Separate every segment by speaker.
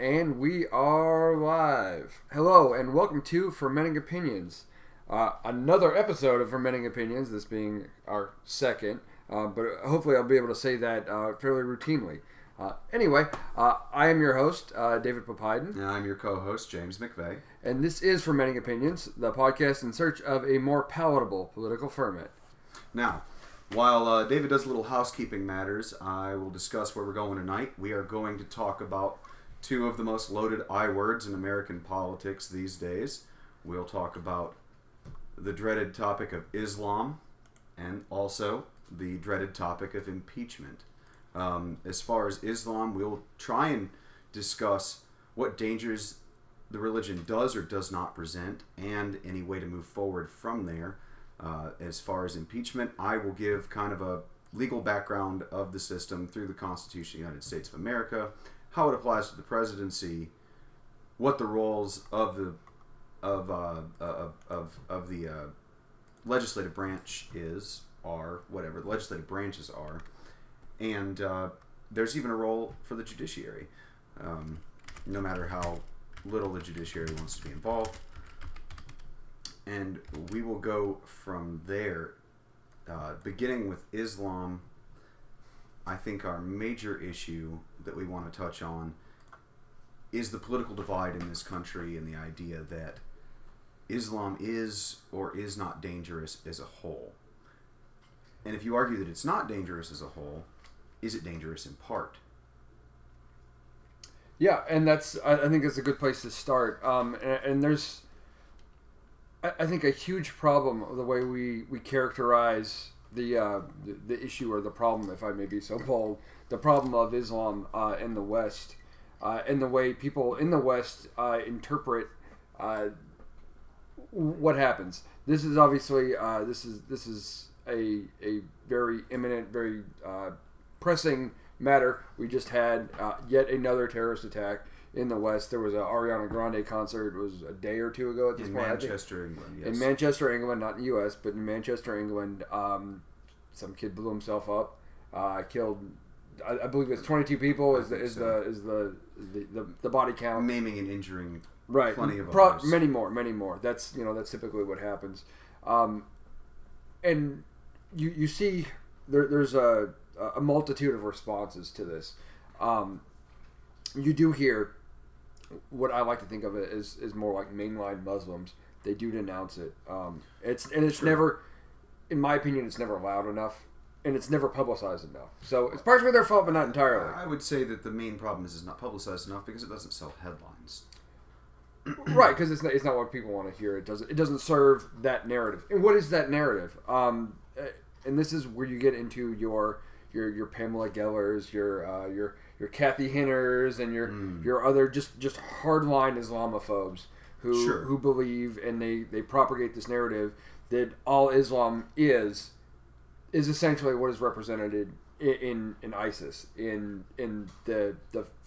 Speaker 1: And we are live. Hello, and welcome to Fermenting Opinions. Another episode of Fermenting Opinions, this being our second, but hopefully I'll be able to say that fairly routinely. Anyway, I am your host, David Popoiden.
Speaker 2: And I'm your co-host, James McVeigh.
Speaker 1: And this is Fermenting Opinions, the podcast in search of a more palatable political ferment.
Speaker 2: Now, while David does little housekeeping matters, I will discuss where we're going tonight. We are going to talk about two of the most loaded I words in American politics these days. We'll talk about the dreaded topic of Islam and also the dreaded topic of impeachment. As far as Islam, we'll try and discuss what dangers the religion does or does not present and any way to move forward from there. As far as impeachment, I will give kind of a legal background of the system through the Constitution of the United States of America, how it applies to the presidency, what the roles of the legislative branch are, whatever the legislative branches are, and there's even a role for the judiciary, no matter how little the judiciary wants to be involved. And we will go from there, beginning with Islam. I think our major issue that we want to touch on is the political divide in this country and the idea that Islam is or is not dangerous as a whole. And if you argue that it's not dangerous as a whole, is it dangerous in part?
Speaker 1: Yeah, and I think that's a good place to start. And there's, I think, a huge problem of the way we characterize the issue or the problem, if I may be so bold, the problem of Islam in the West, and the way people in the West interpret what happens. This is obviously this is a very imminent, very pressing matter. We just had yet another terrorist attack in the West. There was an Ariana Grande concert. It was a day or two ago at this point.
Speaker 2: In Manchester, England, yes.
Speaker 1: In Manchester, England, not in the U.S., but in Manchester, England, some kid blew himself up, killed, I believe it's 22 people is the body count.
Speaker 2: Maiming and injuring
Speaker 1: right.
Speaker 2: Plenty of others.
Speaker 1: Many more. That's typically what happens. And you see there's a multitude of responses to this. You do hear what I like to think of it is more like mainline Muslims. They do denounce it. It's sure. Never, in my opinion, it's never loud enough, and it's never publicized enough. So it's partially their fault, but not entirely.
Speaker 2: I would say that the main problem is it's not publicized enough because it doesn't sell headlines.
Speaker 1: Right, because it's not what people want to hear. It doesn't serve that narrative. And what is that narrative? And this is where you get into your Pamela Gellers, your Kathy Hinners, and your other just hardline Islamophobes who believe and they propagate this narrative that all Islam is essentially what is represented in ISIS, in the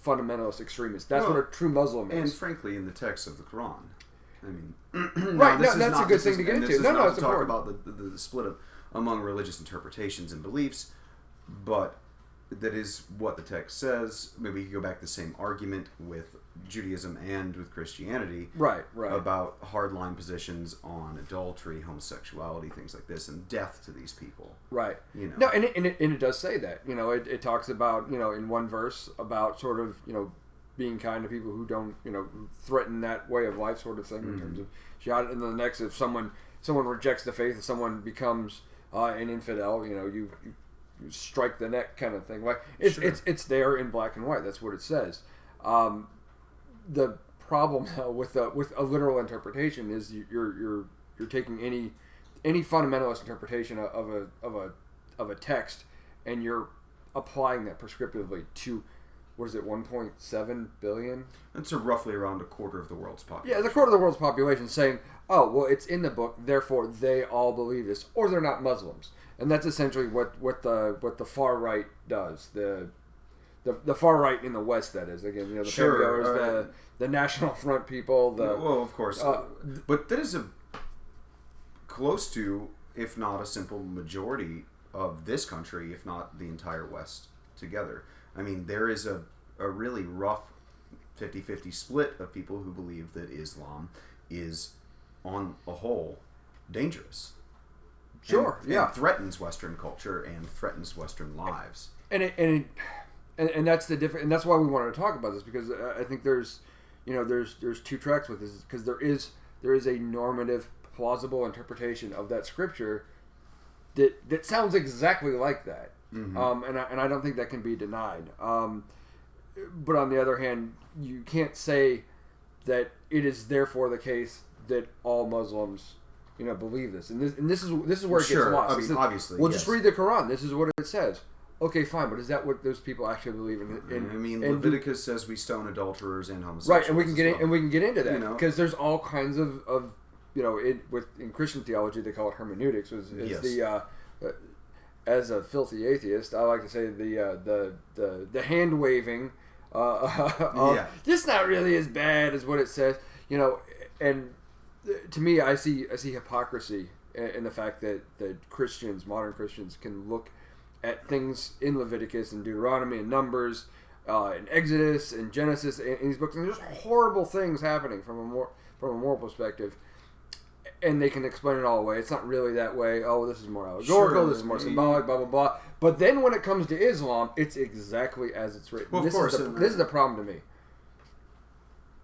Speaker 1: fundamentalist extremists. That's what a true Muslim is.
Speaker 2: And frankly, in the text of the Quran. I mean,
Speaker 1: right? No, that's a good thing to get into.
Speaker 2: This is not
Speaker 1: it's
Speaker 2: to talk
Speaker 1: important.
Speaker 2: about the split among religious interpretations and beliefs, but that is what the text says. Maybe you could go back to the same argument with Judaism and with Christianity.
Speaker 1: Right.
Speaker 2: About hardline positions on adultery, homosexuality, things like this, and death to these people.
Speaker 1: Right.
Speaker 2: No,
Speaker 1: and it does say that. It talks about, in one verse about sort of, being kind to people who don't, who threaten that way of life sort of thing in terms of jihad. And then the next, if someone rejects the faith, if someone becomes an infidel, you strike the neck kind of thing. Like it's there in black and white. That's what it says. The problem with a literal interpretation is you're taking any fundamentalist interpretation of a text and you're applying that prescriptively to, what is it, 1.7 billion?
Speaker 2: That's roughly around a quarter of the world's population.
Speaker 1: Yeah, it's a quarter of the world's population saying, oh, well, it's in the book, therefore they all believe this, or they're not Muslims. And that's essentially what the far right does. The far right in the West, that is. Again, the Paleo-goers, the National Front people.
Speaker 2: Well, of course. But that is a close to, if not a simple majority of this country, if not the entire West together. I mean, there is a really rough 50-50 split of people who believe that Islam is, on a whole, dangerous.
Speaker 1: Sure,
Speaker 2: and threatens Western culture and threatens Western lives.
Speaker 1: And that's the difference, and that's why we wanted to talk about this, because I think there's two tracks with this, because there is a normative, plausible interpretation of that scripture that sounds exactly like that, and I don't think that can be denied. But on the other hand, you can't say that it is therefore the case that all Muslims, believe this. And this is where it gets lost.
Speaker 2: I mean, obviously,
Speaker 1: well, just read the Quran. This is what it says. Okay, fine, but is that what those people actually believe in?
Speaker 2: Leviticus says we stone adulterers and homosexuals.
Speaker 1: Right, and we can get into that, because there's all kinds of in Christian theology they call it hermeneutics. As a filthy atheist, I like to say the hand waving. This is not really as bad as what it says, and to me, I see hypocrisy in the fact that modern Christians, can look at things in Leviticus and Deuteronomy and Numbers, and Exodus and Genesis and these books, and there's horrible things happening from a moral perspective, and they can explain it all away. It's not really that way. Oh, this is more allegorical. This is more symbolic. Blah blah blah. But then when it comes to Islam, it's exactly as it's written.
Speaker 2: Well,
Speaker 1: this is the problem to me.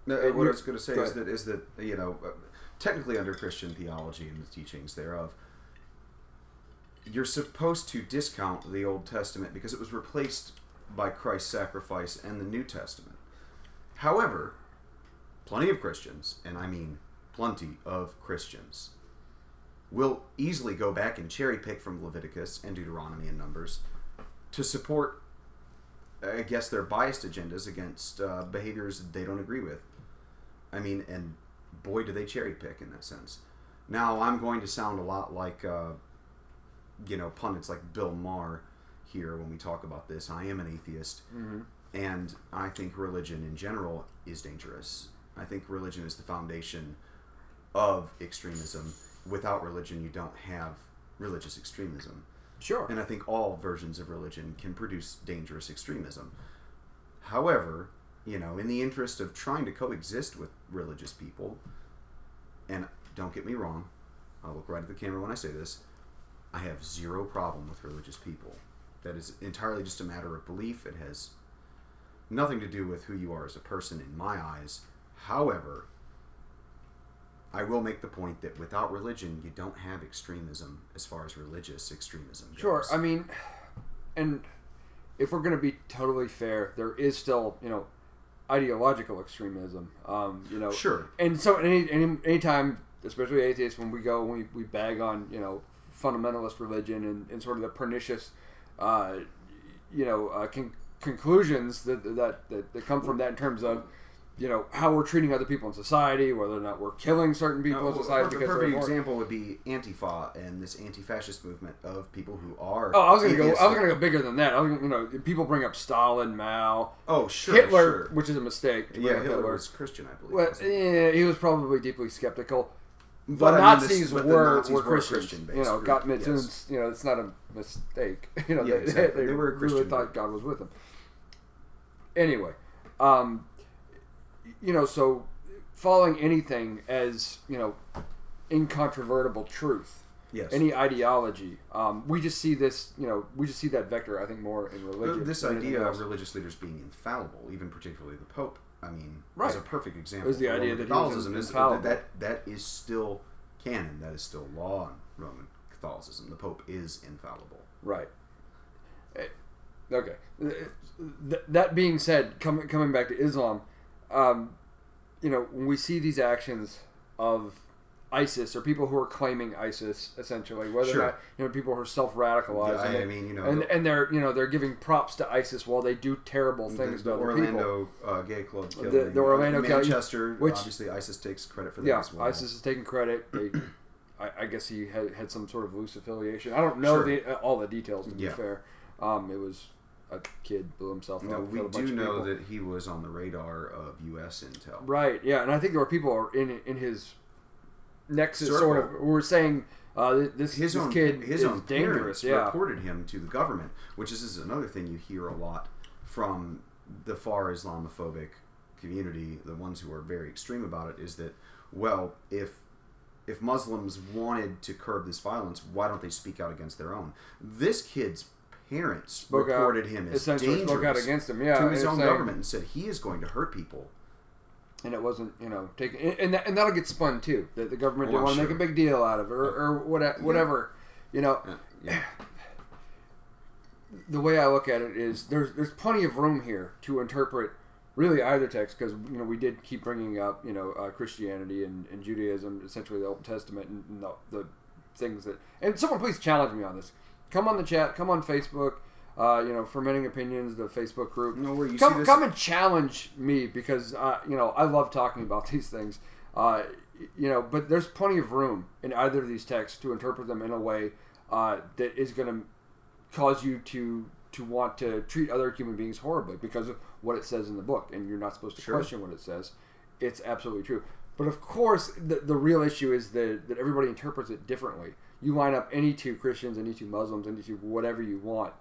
Speaker 2: What I was going to say is that technically under Christian theology and the teachings thereof, you're supposed to discount the Old Testament because it was replaced by Christ's sacrifice and the New Testament. However, plenty of Christians, and I mean plenty of Christians, will easily go back and cherry pick from Leviticus and Deuteronomy and Numbers to support, I guess, their biased agendas against behaviors they don't agree with. I mean, and boy, do they cherry pick in that sense. Now, I'm going to sound a lot like, pundits like Bill Maher here when we talk about this. I am an atheist, and I think religion in general is dangerous. I think religion is the foundation of extremism. Without religion, you don't have religious extremism.
Speaker 1: Sure.
Speaker 2: And I think all versions of religion can produce dangerous extremism. However, in the interest of trying to coexist with religious people, and don't get me wrong, I'll look right at the camera when I say this, I have zero problem with religious people. That is entirely just a matter of belief. It has nothing to do with who you are as a person in my eyes. However, I will make the point that without religion, you don't have extremism as far as religious extremism goes.
Speaker 1: Sure. I mean, and if we're going to be totally fair, there is still, ideological extremism.
Speaker 2: Sure.
Speaker 1: And so anytime, especially atheists, when we bag on, fundamentalist religion and sort of the pernicious, conclusions that come from that in terms of, how we're treating other people in society, whether or not we're killing certain people in society.
Speaker 2: The perfect example would be Antifa and this anti-fascist movement of people who are.
Speaker 1: Oh, I was going to go bigger than that. People bring up Stalin, Mao.
Speaker 2: Oh, sure,
Speaker 1: Hitler, which is a mistake.
Speaker 2: Yeah, Hitler was Christian, I believe.
Speaker 1: Well, yeah, he was probably deeply skeptical. But Nazis were Christian. God, yes. It's not a mistake. They
Speaker 2: were a Christian.
Speaker 1: Really thought God was with them. Anyway, so following anything as, incontrovertible truth.
Speaker 2: Yes.
Speaker 1: Any ideology. We just see this, we just see that vector, I think, more in religion.
Speaker 2: This idea of religious leaders being infallible, even particularly the Pope, is a perfect example.
Speaker 1: It was the idea that
Speaker 2: Catholicism
Speaker 1: is infallible.
Speaker 2: That is still canon. That is still law in Roman Catholicism. The Pope is infallible.
Speaker 1: Right. Okay. That being said, coming back to Islam, when we see these actions of ISIS or people who are claiming ISIS, essentially, whether or not people who are self-radicalized, and they're giving props to ISIS while they do terrible things to other people.
Speaker 2: The Orlando gay club killing,
Speaker 1: the Orlando
Speaker 2: Manchester, which obviously ISIS takes credit for that as well.
Speaker 1: ISIS is taking credit. I guess he had some sort of loose affiliation. I don't know all the details, to be fair. It was a kid blew himself up.
Speaker 2: We do know that he was on the radar of U.S. intel.
Speaker 1: Right, yeah, and I think there were people in his nexus sort of who were saying this kid is dangerous. Yeah,
Speaker 2: reported him to the government, which is another thing you hear a lot from the far Islamophobic community, the ones who are very extreme about it, is that, well, if Muslims wanted to curb this violence, why don't they speak out against their own? This kid's parents reported him as dangerous
Speaker 1: spoke out against him, yeah,
Speaker 2: to his own government and said he is going to hurt people.
Speaker 1: And it wasn't, taken, and that'll get spun too. That the government didn't want to make a big deal out of it, or whatever. The way I look at it is there's plenty of room here to interpret really either text, because we did keep bringing up Christianity and Judaism, essentially the Old Testament, and the things that. And someone please challenge me on this. Come on the chat. Come on Facebook. Fermenting Opinions, the Facebook group. Come and challenge me, because I love talking about these things. But there's plenty of room in either of these texts to interpret them in a way that is going to cause you to want to treat other human beings horribly because of what it says in the book, and you're not supposed to question what it says. It's absolutely true. But of course, the real issue is that everybody interprets it differently. You line up any two Christians, any two Muslims, any two whatever you want,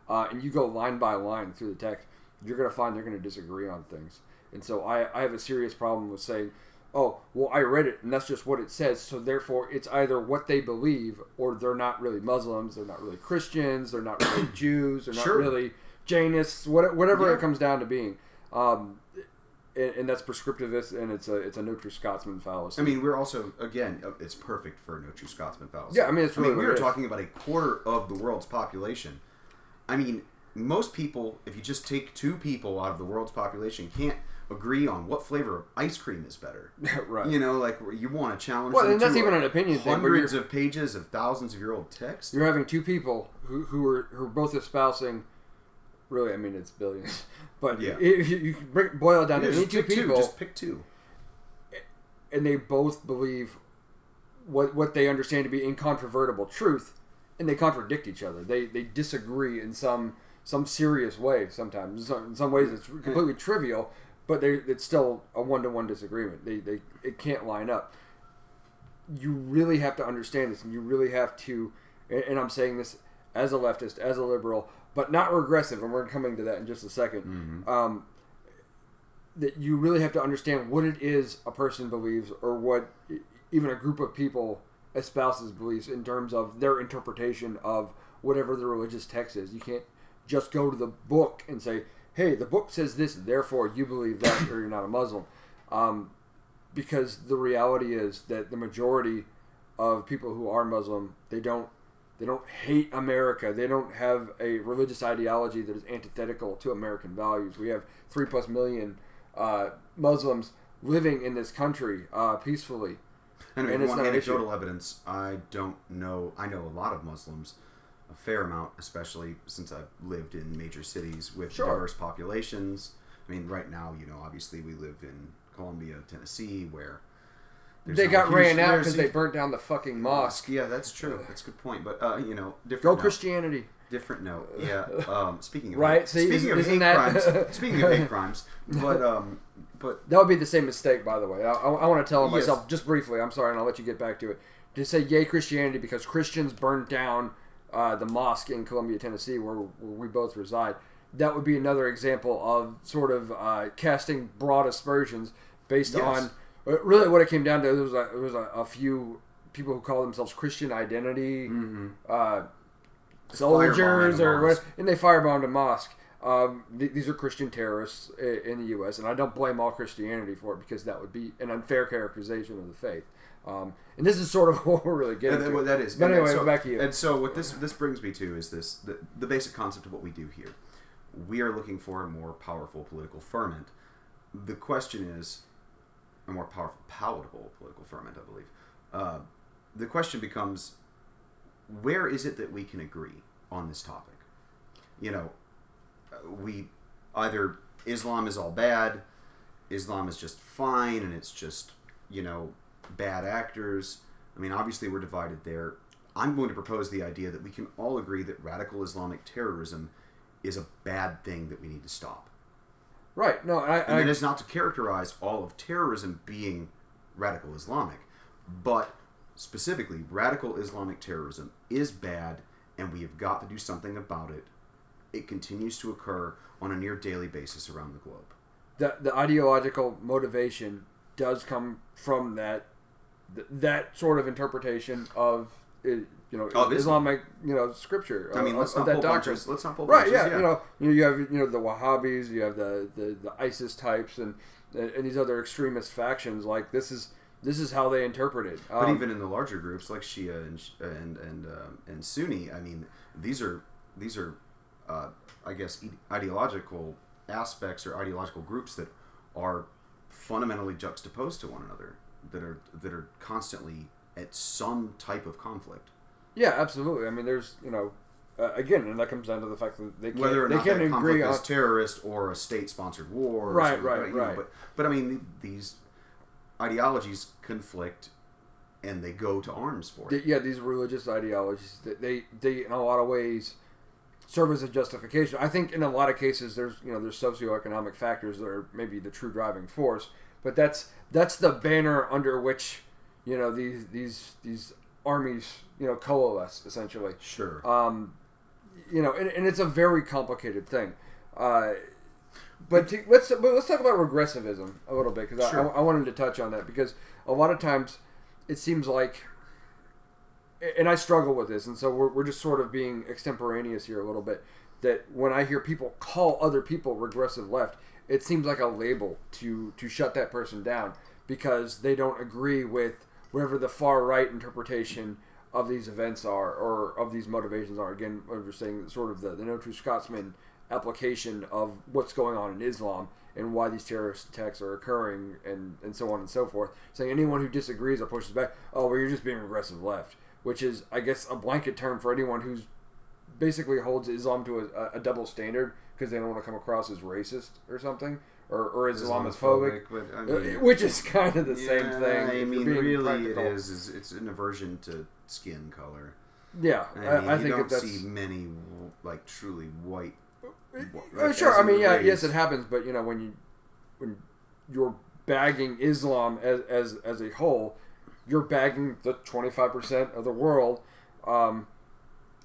Speaker 1: and you go line by line through the text, you're going to find they're going to disagree on things. And so I have a serious problem with saying, oh, well, I read it, and that's just what it says, so therefore it's either what they believe, or they're not really Muslims, they're not really Christians, they're not really Jews, they're not really Jainists, whatever it comes down to being. And that's prescriptivist, and it's a no true Scotsman fallacy.
Speaker 2: I mean, we're also, again, it's perfect for a no true Scotsman fallacy.
Speaker 1: Yeah, I mean, we
Speaker 2: were talking about a quarter of the world's population. I mean, most people, if you just take 2 people out of the world's population, can't agree on what flavor of ice cream is better.
Speaker 1: Right.
Speaker 2: You want to challenge
Speaker 1: them
Speaker 2: and
Speaker 1: that's even an opinion thing.
Speaker 2: Hundreds of pages of thousands of year old text.
Speaker 1: You're having 2 people who are both espousing, really, I mean, it's billions. But if you boil it down to any 2 people.
Speaker 2: Just pick 2.
Speaker 1: And they both believe what they understand to be incontrovertible truth, and they contradict each other. They disagree in some serious way sometimes. In some ways it's completely trivial, but it's still a one-to-one disagreement. It can't line up. You really have to understand this, and you really have to, and I'm saying this as a leftist, as a liberal, but not regressive, and we're coming to that in just a second, that you really have to understand what it is a person believes, or what even a group of people espouses beliefs in terms of their interpretation of whatever the religious text is. You can't just go to the book and say, hey, the book says this, therefore you believe that, or you're not a Muslim. Because the reality is that the majority of people who are Muslim, they don't hate America. They don't have a religious ideology that is antithetical to American values. We have 3+ million Muslims living in this country peacefully.
Speaker 2: And if you want anecdotal evidence, I don't know. I know a lot of Muslims, a fair amount, especially since I've lived in major cities with diverse populations. I mean, right now, obviously we live in Columbia, Tennessee, where
Speaker 1: they got ran out because they burnt down the fucking mosque.
Speaker 2: Yeah, that's true. That's a good point. But different.
Speaker 1: Go Christianity.
Speaker 2: Different note. Yeah. Speaking of
Speaker 1: right.
Speaker 2: Speaking of hate crimes. But
Speaker 1: that would be the same mistake, by the way. I want to tell myself just briefly. I'm sorry, and I'll let you get back to it. To say yay Christianity because Christians burned down the mosque in Columbia, Tennessee, where we both reside. That would be another example of sort of casting broad aspersions based on really what it came down to. It was a few people who call themselves Christian identity soldiers or what, and they firebombed a mosque. These are Christian terrorists in the U.S., and I don't blame all Christianity for it because that would be an unfair characterization of the faith. And this is sort of what we're really getting to.
Speaker 2: That is.
Speaker 1: But anyway, back to you.
Speaker 2: And so what this brings me to is the basic concept of what we do here. We are looking for a more powerful political ferment. The question is a more powerful, palatable political ferment, I believe. The question becomes, where is it that we can agree on this topic? We either Islam is all bad, Islam is just fine, and it's just, bad actors. I mean, obviously we're divided there. I'm going to propose the idea that we can all agree that radical Islamic terrorism is a bad thing that we need to stop.
Speaker 1: Right. No,
Speaker 2: and it is not to characterize all of terrorism being radical Islamic, but specifically, radical Islamic terrorism is bad, and we have got to do something about it. It continues to occur on a near daily basis around the globe.
Speaker 1: the ideological motivation does come from that sort of interpretation of Islamic scripture.
Speaker 2: I mean, let's not pull punches. Let's not pull
Speaker 1: punches.
Speaker 2: Right?
Speaker 1: Yeah, you have the Wahhabis, you have the ISIS types, and these other extremist factions. Like this is how they interpret it.
Speaker 2: But even in the larger groups like Shia and Sunni, I mean, these are I guess ideological aspects or ideological groups that are fundamentally juxtaposed to one another, that are constantly at some type of conflict.
Speaker 1: Yeah, absolutely. I mean, there's again, and that comes down to the fact that they can't,
Speaker 2: whether or not
Speaker 1: they can't
Speaker 2: that
Speaker 1: agree
Speaker 2: conflict
Speaker 1: on
Speaker 2: is terrorist or a state-sponsored war.
Speaker 1: Right.
Speaker 2: But I mean, these ideologies conflict, and they go to arms for it.
Speaker 1: Yeah, these religious ideologies, they in a lot of ways serve as a justification. I think in a lot of cases there's socioeconomic factors that are maybe the true driving force, but that's the banner under which these armies coalesce essentially.
Speaker 2: Sure.
Speaker 1: And it's a very complicated thing. But let's talk about regressivism a little bit, because
Speaker 2: sure.
Speaker 1: I wanted to touch on that, because a lot of times it seems like, and I struggle with this, and so we're just sort of being extemporaneous here a little bit, that when I hear people call other people regressive left, it seems like a label to shut that person down because they don't agree with whatever the far right interpretation of these events are, or of these motivations are. Again, we're saying sort of the No True Scotsman application of what's going on in Islam and why these terrorist attacks are occurring, and so on and so forth. Saying anyone who disagrees or pushes back, oh, well, you're just being regressive left, which is, I guess, a blanket term for anyone who's basically holds Islam to a double standard because they don't want to come across as racist or something, or as Islamophobic,
Speaker 2: but, I mean,
Speaker 1: which is kind of the same thing.
Speaker 2: I mean, really, it is. It's an aversion to skin color.
Speaker 1: Yeah, I think
Speaker 2: you don't
Speaker 1: that's
Speaker 2: see many like truly white.
Speaker 1: Sure, I mean, yeah, yes, it happens, but when you're bagging Islam as a whole, you're bagging the 25% of the world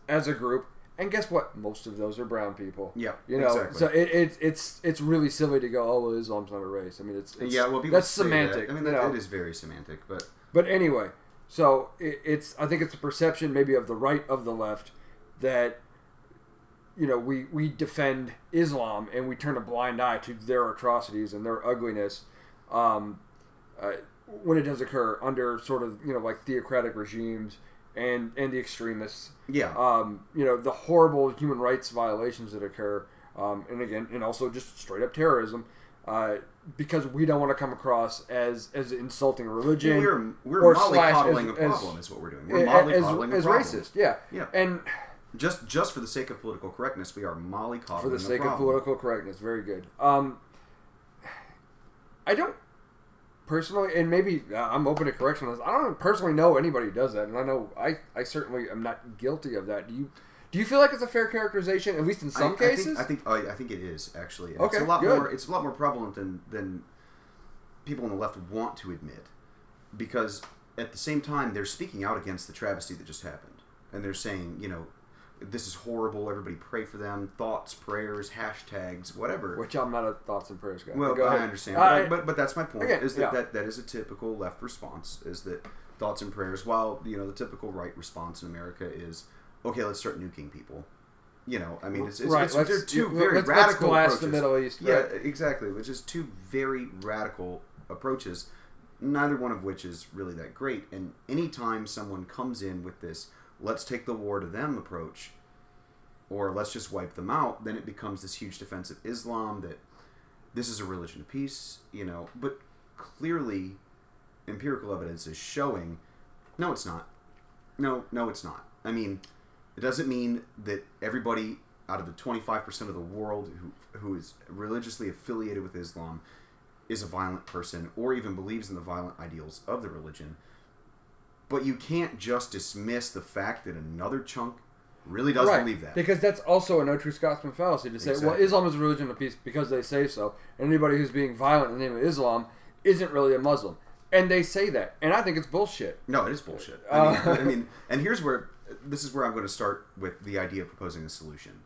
Speaker 1: as a group, and guess what? Most of those are brown people.
Speaker 2: Yeah,
Speaker 1: exactly. So it's really silly to go, oh, well, Islam's not a race. I mean, it's that's semantic.
Speaker 2: That. I mean, it is very semantic,
Speaker 1: but anyway, so I think it's a perception maybe of the right, of the left, that we defend Islam and we turn a blind eye to their atrocities and their ugliness when it does occur under sort of like theocratic regimes and the extremists.
Speaker 2: Yeah.
Speaker 1: The horrible human rights violations that occur, and also just straight up terrorism, because we don't want to come across as insulting religion.
Speaker 2: We're mollycoddling a problem. Is what we're doing. We're mollycoddling a problem.
Speaker 1: Racist. Yeah.
Speaker 2: Yeah.
Speaker 1: And
Speaker 2: just for the sake of political correctness, we are mollycoddling.
Speaker 1: For the sake of political correctness, very good. I don't personally, and maybe I'm open to correction on this, I don't personally know anybody who does that, and I know I certainly am not guilty of that. Do you feel like it's a fair characterization, at least in some cases?
Speaker 2: I think it is, actually.
Speaker 1: Okay,
Speaker 2: it's a lot more prevalent than people on the left want to admit, because at the same time they're speaking out against the travesty that just happened, and they're saying, this is horrible, everybody pray for them, thoughts, prayers, hashtags, whatever.
Speaker 1: Which I'm not a thoughts and prayers guy.
Speaker 2: Well, I understand. But that's my point, is that is a typical left response, is that thoughts and prayers, while, the typical right response in America is, okay, let's start nuking people. I mean, they're two very radical approaches.
Speaker 1: The Middle East. Right?
Speaker 2: Yeah, exactly, which is two very radical approaches, neither one of which is really that great. And anytime someone comes in with this, let's take the war to them approach, or let's just wipe them out, then it becomes this huge defense of Islam, that this is a religion of peace, but clearly empirical evidence is showing, no, it's not. No, it's not. I mean, it doesn't mean that everybody out of the 25% of the world who is religiously affiliated with Islam is a violent person, or even believes in the violent ideals of the religion. But you can't just dismiss the fact that another chunk really does believe that.
Speaker 1: Because that's also a No True Scotsman fallacy to say, well, Islam is a religion of peace because they say so, and anybody who's being violent in the name of Islam isn't really a Muslim. And they say that. And I think it's bullshit.
Speaker 2: No, it is bullshit. I mean, and this is where I'm going to start with the idea of proposing a solution.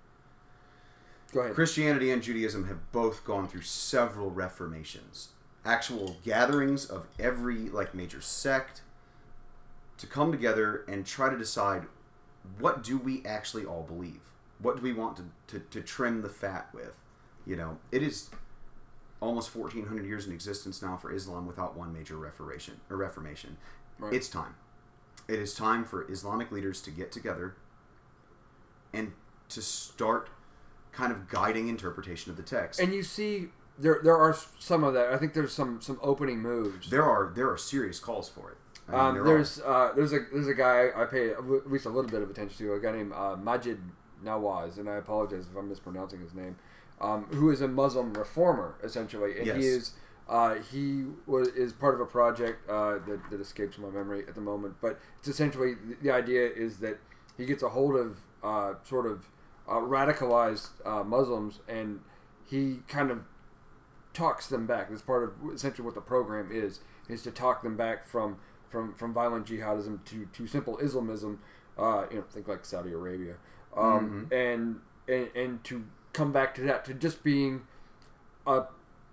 Speaker 1: Go ahead.
Speaker 2: Christianity and Judaism have both gone through several reformations. Actual gatherings of every major sect to come together and try to decide, what do we actually all believe? What do we want to trim the fat with? It is almost 1,400 years in existence now for Islam without one major reformation. Right. It's time. It is time for Islamic leaders to get together and to start kind of guiding interpretation of the text.
Speaker 1: And you see, there are some of that. I think there's some opening moves.
Speaker 2: There are serious calls for it.
Speaker 1: There's a guy I pay at least a little bit of attention to, a guy named Majid Nawaz, and I apologize if I'm mispronouncing his name, who is a Muslim reformer essentially, and
Speaker 2: yes.
Speaker 1: he is part of a project that escapes my memory at the moment, but it's essentially the idea is that he gets a hold of radicalized Muslims, and he kind of talks them back. That's part of essentially what the program is to talk them back from violent jihadism to simple Islamism, think like Saudi Arabia, and to come back to that, to just being a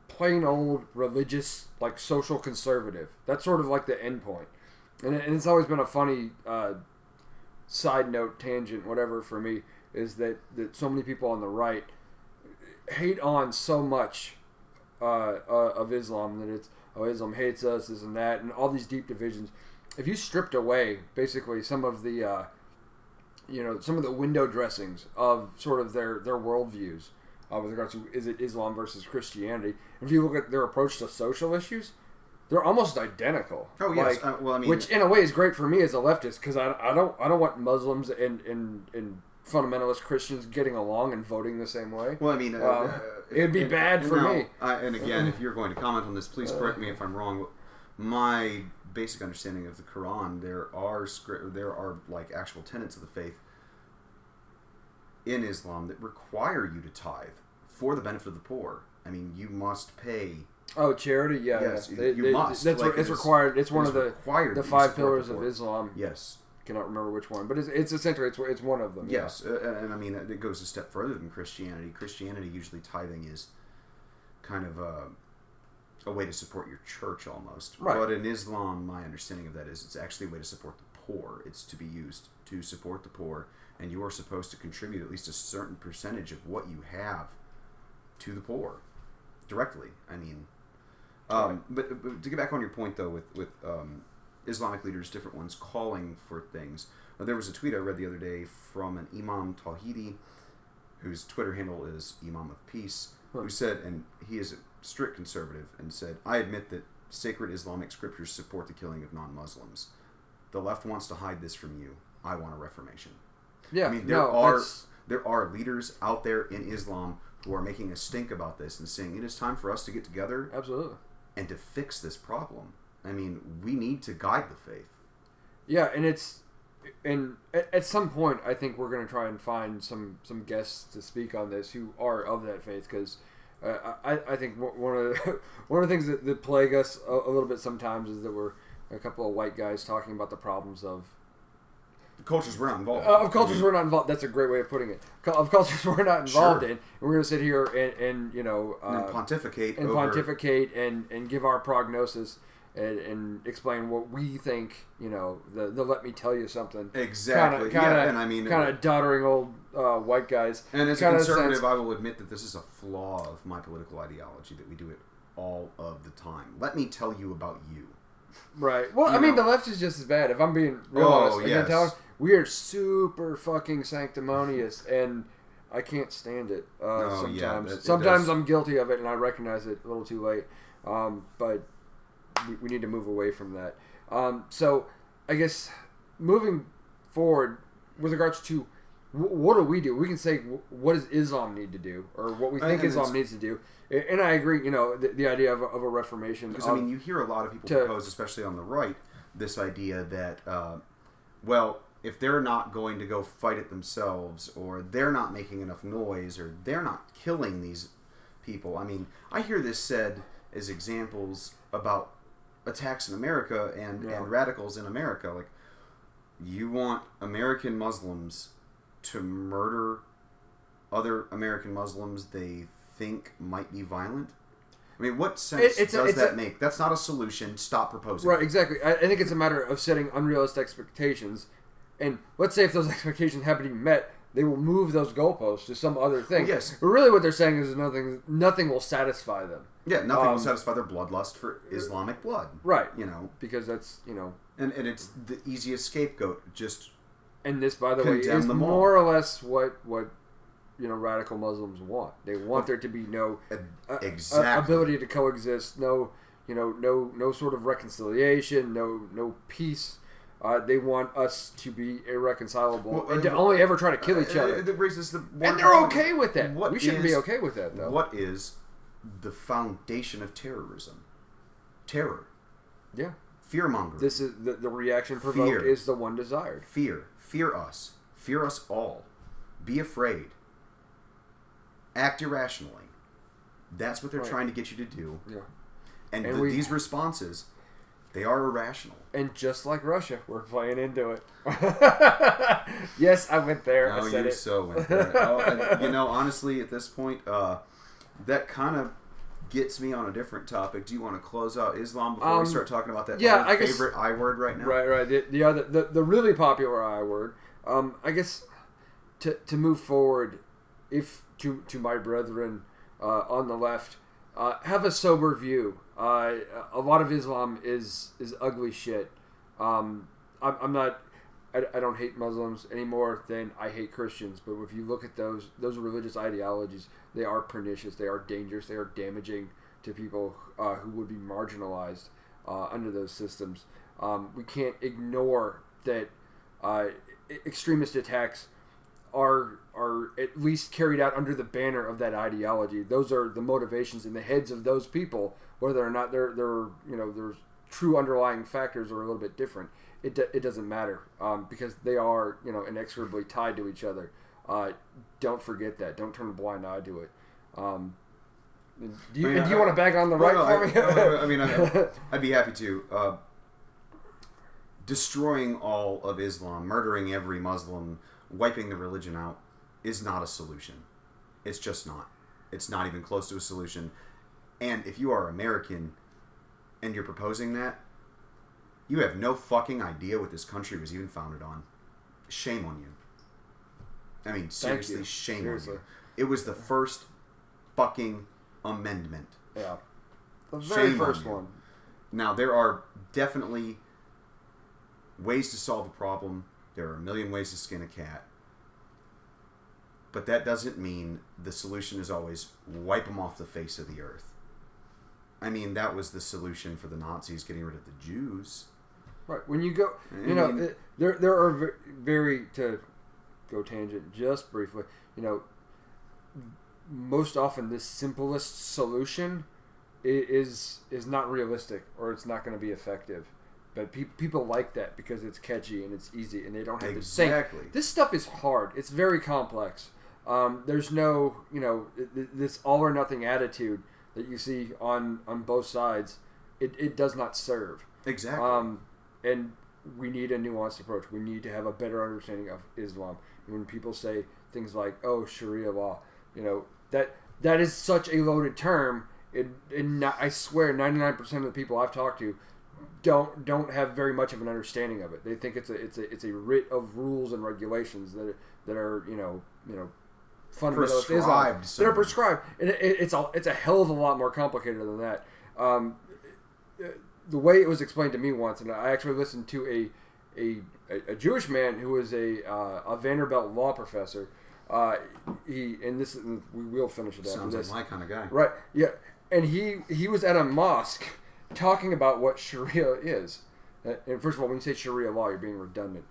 Speaker 1: plain old religious, social conservative. That's sort of like the end point. And it's always been a funny side note, tangent, whatever, for me, is that so many people on the right hate on so much of Islam, that it's, Islam hates us, this and that, and all these deep divisions. If you stripped away basically some of the some of the window dressings of sort of their worldviews with regards to, is it Islam versus Christianity, and if you look at their approach to social issues, they're almost identical.
Speaker 2: Oh yes,
Speaker 1: which in a way is great for me as a leftist, because I don't want Muslims and fundamentalist Christians getting along and voting the same way.
Speaker 2: Well, I mean,
Speaker 1: it'd be bad for me.
Speaker 2: And again, if you're going to comment on this, please correct me if I'm wrong. My basic understanding of the Quran, there are actual tenets of the faith in Islam that require you to tithe for the benefit of the poor. I mean, you must pay.
Speaker 1: Oh, charity, yeah.
Speaker 2: Yes,
Speaker 1: yeah.
Speaker 2: you must.
Speaker 1: It's required. It's one of the 5 pillars of Islam.
Speaker 2: Yes.
Speaker 1: Cannot remember which one, but it's essentially it's one of them.
Speaker 2: Yes, yeah. And I mean, it goes a step further than Christianity. Christianity, usually tithing is kind of a way to support your church almost.
Speaker 1: Right.
Speaker 2: But in Islam, my understanding of that is it's actually a way to support the poor. It's to be used to support the poor, and you are supposed to contribute at least a certain percentage of what you have to the poor directly. I mean, but to get back on your point though, with Islamic leaders, different ones calling for things. There was a tweet I read the other day from an Imam Tawhidi, whose Twitter handle is Imam of Peace, who said, and he is a strict conservative, and said, "I admit that sacred Islamic scriptures support the killing of non-Muslims. The left wants to hide this from you. I want a reformation."
Speaker 1: Yeah,
Speaker 2: I mean, there are leaders out there in Islam who are making a stink about this and saying it is time for us to get together,
Speaker 1: absolutely,
Speaker 2: and to fix this problem. I mean, we need to guide the faith.
Speaker 1: Yeah, and at some point, I think we're going to try and find some guests to speak on this who are of that faith, because I think one of the things that plague us a little bit sometimes is that we're a couple of white guys talking about the problems of
Speaker 2: cultures we're not involved
Speaker 1: in. Of cultures we're not involved. That's a great way of putting it. Of cultures we're not involved in. And we're going to sit here and
Speaker 2: pontificate
Speaker 1: and give our prognosis and explain what we think. The let me tell you something.
Speaker 2: Exactly.
Speaker 1: And I mean, kind of doddering old white guys.
Speaker 2: And as a conservative, I will admit that this is a flaw of my political ideology, that we do it all of the time. Let me tell you about you.
Speaker 1: Right. Well, I mean, the left is just as bad. If I'm being real honest,
Speaker 2: yes.
Speaker 1: We are super fucking sanctimonious, and I can't stand it sometimes. Sometimes I'm guilty of it, and I recognize it a little too late. But we need to move away from that. So I guess moving forward with regards to what do we do? We can say, what does Islam need to do, or what we think Islam needs to do. And I agree, the idea of a reformation.
Speaker 2: Because, you hear a lot of people propose, especially on the right, this idea that, if they're not going to go fight it themselves, or they're not making enough noise, or they're not killing these people. I mean, I hear this said as examples about attacks in America and radicals in America. Like, you want American Muslims to murder other American Muslims they think might be violent? I mean, what sense does that make? That's not a solution. Stop proposing.
Speaker 1: Right, exactly. I think it's a matter of setting unrealistic expectations. And let's say if those expectations happen to be met, they will move those goalposts to some other thing.
Speaker 2: Well, yes.
Speaker 1: But really what they're saying is nothing will satisfy them.
Speaker 2: Yeah, nothing will satisfy their bloodlust for Islamic blood.
Speaker 1: Right.
Speaker 2: You know.
Speaker 1: Because that's,
Speaker 2: And it's the easiest scapegoat. Just
Speaker 1: and this, by the way, is more or less what radical Muslims want. They want there to be no ability to coexist, no sort of reconciliation, no peace. They want us to be irreconcilable and to only ever try to kill each other.
Speaker 2: And
Speaker 1: they're okay with that. We shouldn't be okay with that, though.
Speaker 2: What is the foundation of terrorism? Terror.
Speaker 1: Yeah.
Speaker 2: Fear-mongering.
Speaker 1: This is the reaction provoked is the one desired.
Speaker 2: Fear. Fear us. Fear us all. Be afraid. Act irrationally. That's what they're trying to get you to do. Yeah. And these responses, they are irrational.
Speaker 1: And just like Russia, we're playing into it. Yes, I went there.
Speaker 2: Oh,
Speaker 1: I said
Speaker 2: you
Speaker 1: it.
Speaker 2: so went there. And, honestly, at this point, that kind of gets me on a different topic. Do you want to close out Islam before we start talking about that favorite I word right now?
Speaker 1: Right. The really popular I word. I guess to move forward, if to my brethren on the left, have a sober view. A lot of Islam is ugly shit. I'm not. I don't hate Muslims any more than I hate Christians. But if you look at those religious ideologies, they are pernicious. They are dangerous. They are damaging to people who would be marginalized under those systems. We can't ignore that extremist attacks are at least carried out under the banner of that ideology. Those are the motivations in the heads of those people, whether or not their true underlying factors are a little bit different. It doesn't matter because they are inexorably tied to each other. Don't forget that. Don't turn a blind eye to it. Do you want to bag on the right for me?
Speaker 2: I'd be happy to. Destroying all of Islam, murdering every Muslim, wiping the religion out is not a solution. It's just not. It's not even close to a solution. And if you are American and you're proposing that, you have no fucking idea what this country was even founded on. Shame on you. I mean, seriously, shame on you. It was the first fucking amendment.
Speaker 1: Yeah. The very first one.
Speaker 2: Now, there are definitely ways to solve a problem. There are a million ways to skin a cat. But that doesn't mean the solution is always wipe them off the face of the earth. I mean, that was the solution for the Nazis getting rid of the Jews.
Speaker 1: Right. When you go, there are very, to go tangent just briefly, most often the simplest solution is not realistic or it's not going to be effective. But people like that because it's catchy and it's easy and they don't have to think. This stuff is hard. It's very complex. There's no, this all or nothing attitude that you see on both sides. It does not serve.
Speaker 2: Exactly.
Speaker 1: And we need a nuanced approach. We need to have a better understanding of Islam. When people say things like, "Oh, Sharia law," that is such a loaded term. I swear, 99% of the people I've talked to don't have very much of an understanding of it. They think it's a writ of rules and regulations that are fundamental to Islam. That are prescribed. And it's a hell of a lot more complicated than that. The way it was explained to me once, and I actually listened to a Jewish man who was a Vanderbilt law professor. We will finish it.
Speaker 2: Sounds like my kind of guy,
Speaker 1: right? Yeah, and he was at a mosque talking about what Sharia is. And first of all, when you say Sharia law, you're being redundant.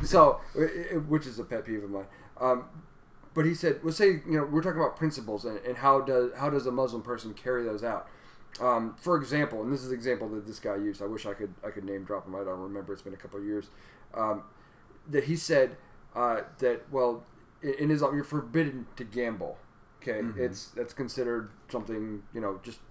Speaker 1: So, which is a pet peeve of mine. But he said, "Let's say we're talking about principles and how does a Muslim person carry those out." For example, and this is the example that this guy used. I wish I could name drop him. I don't remember. It's been a couple of years. That he said that in Islam you're forbidden to gamble. Okay, mm-hmm. That's considered something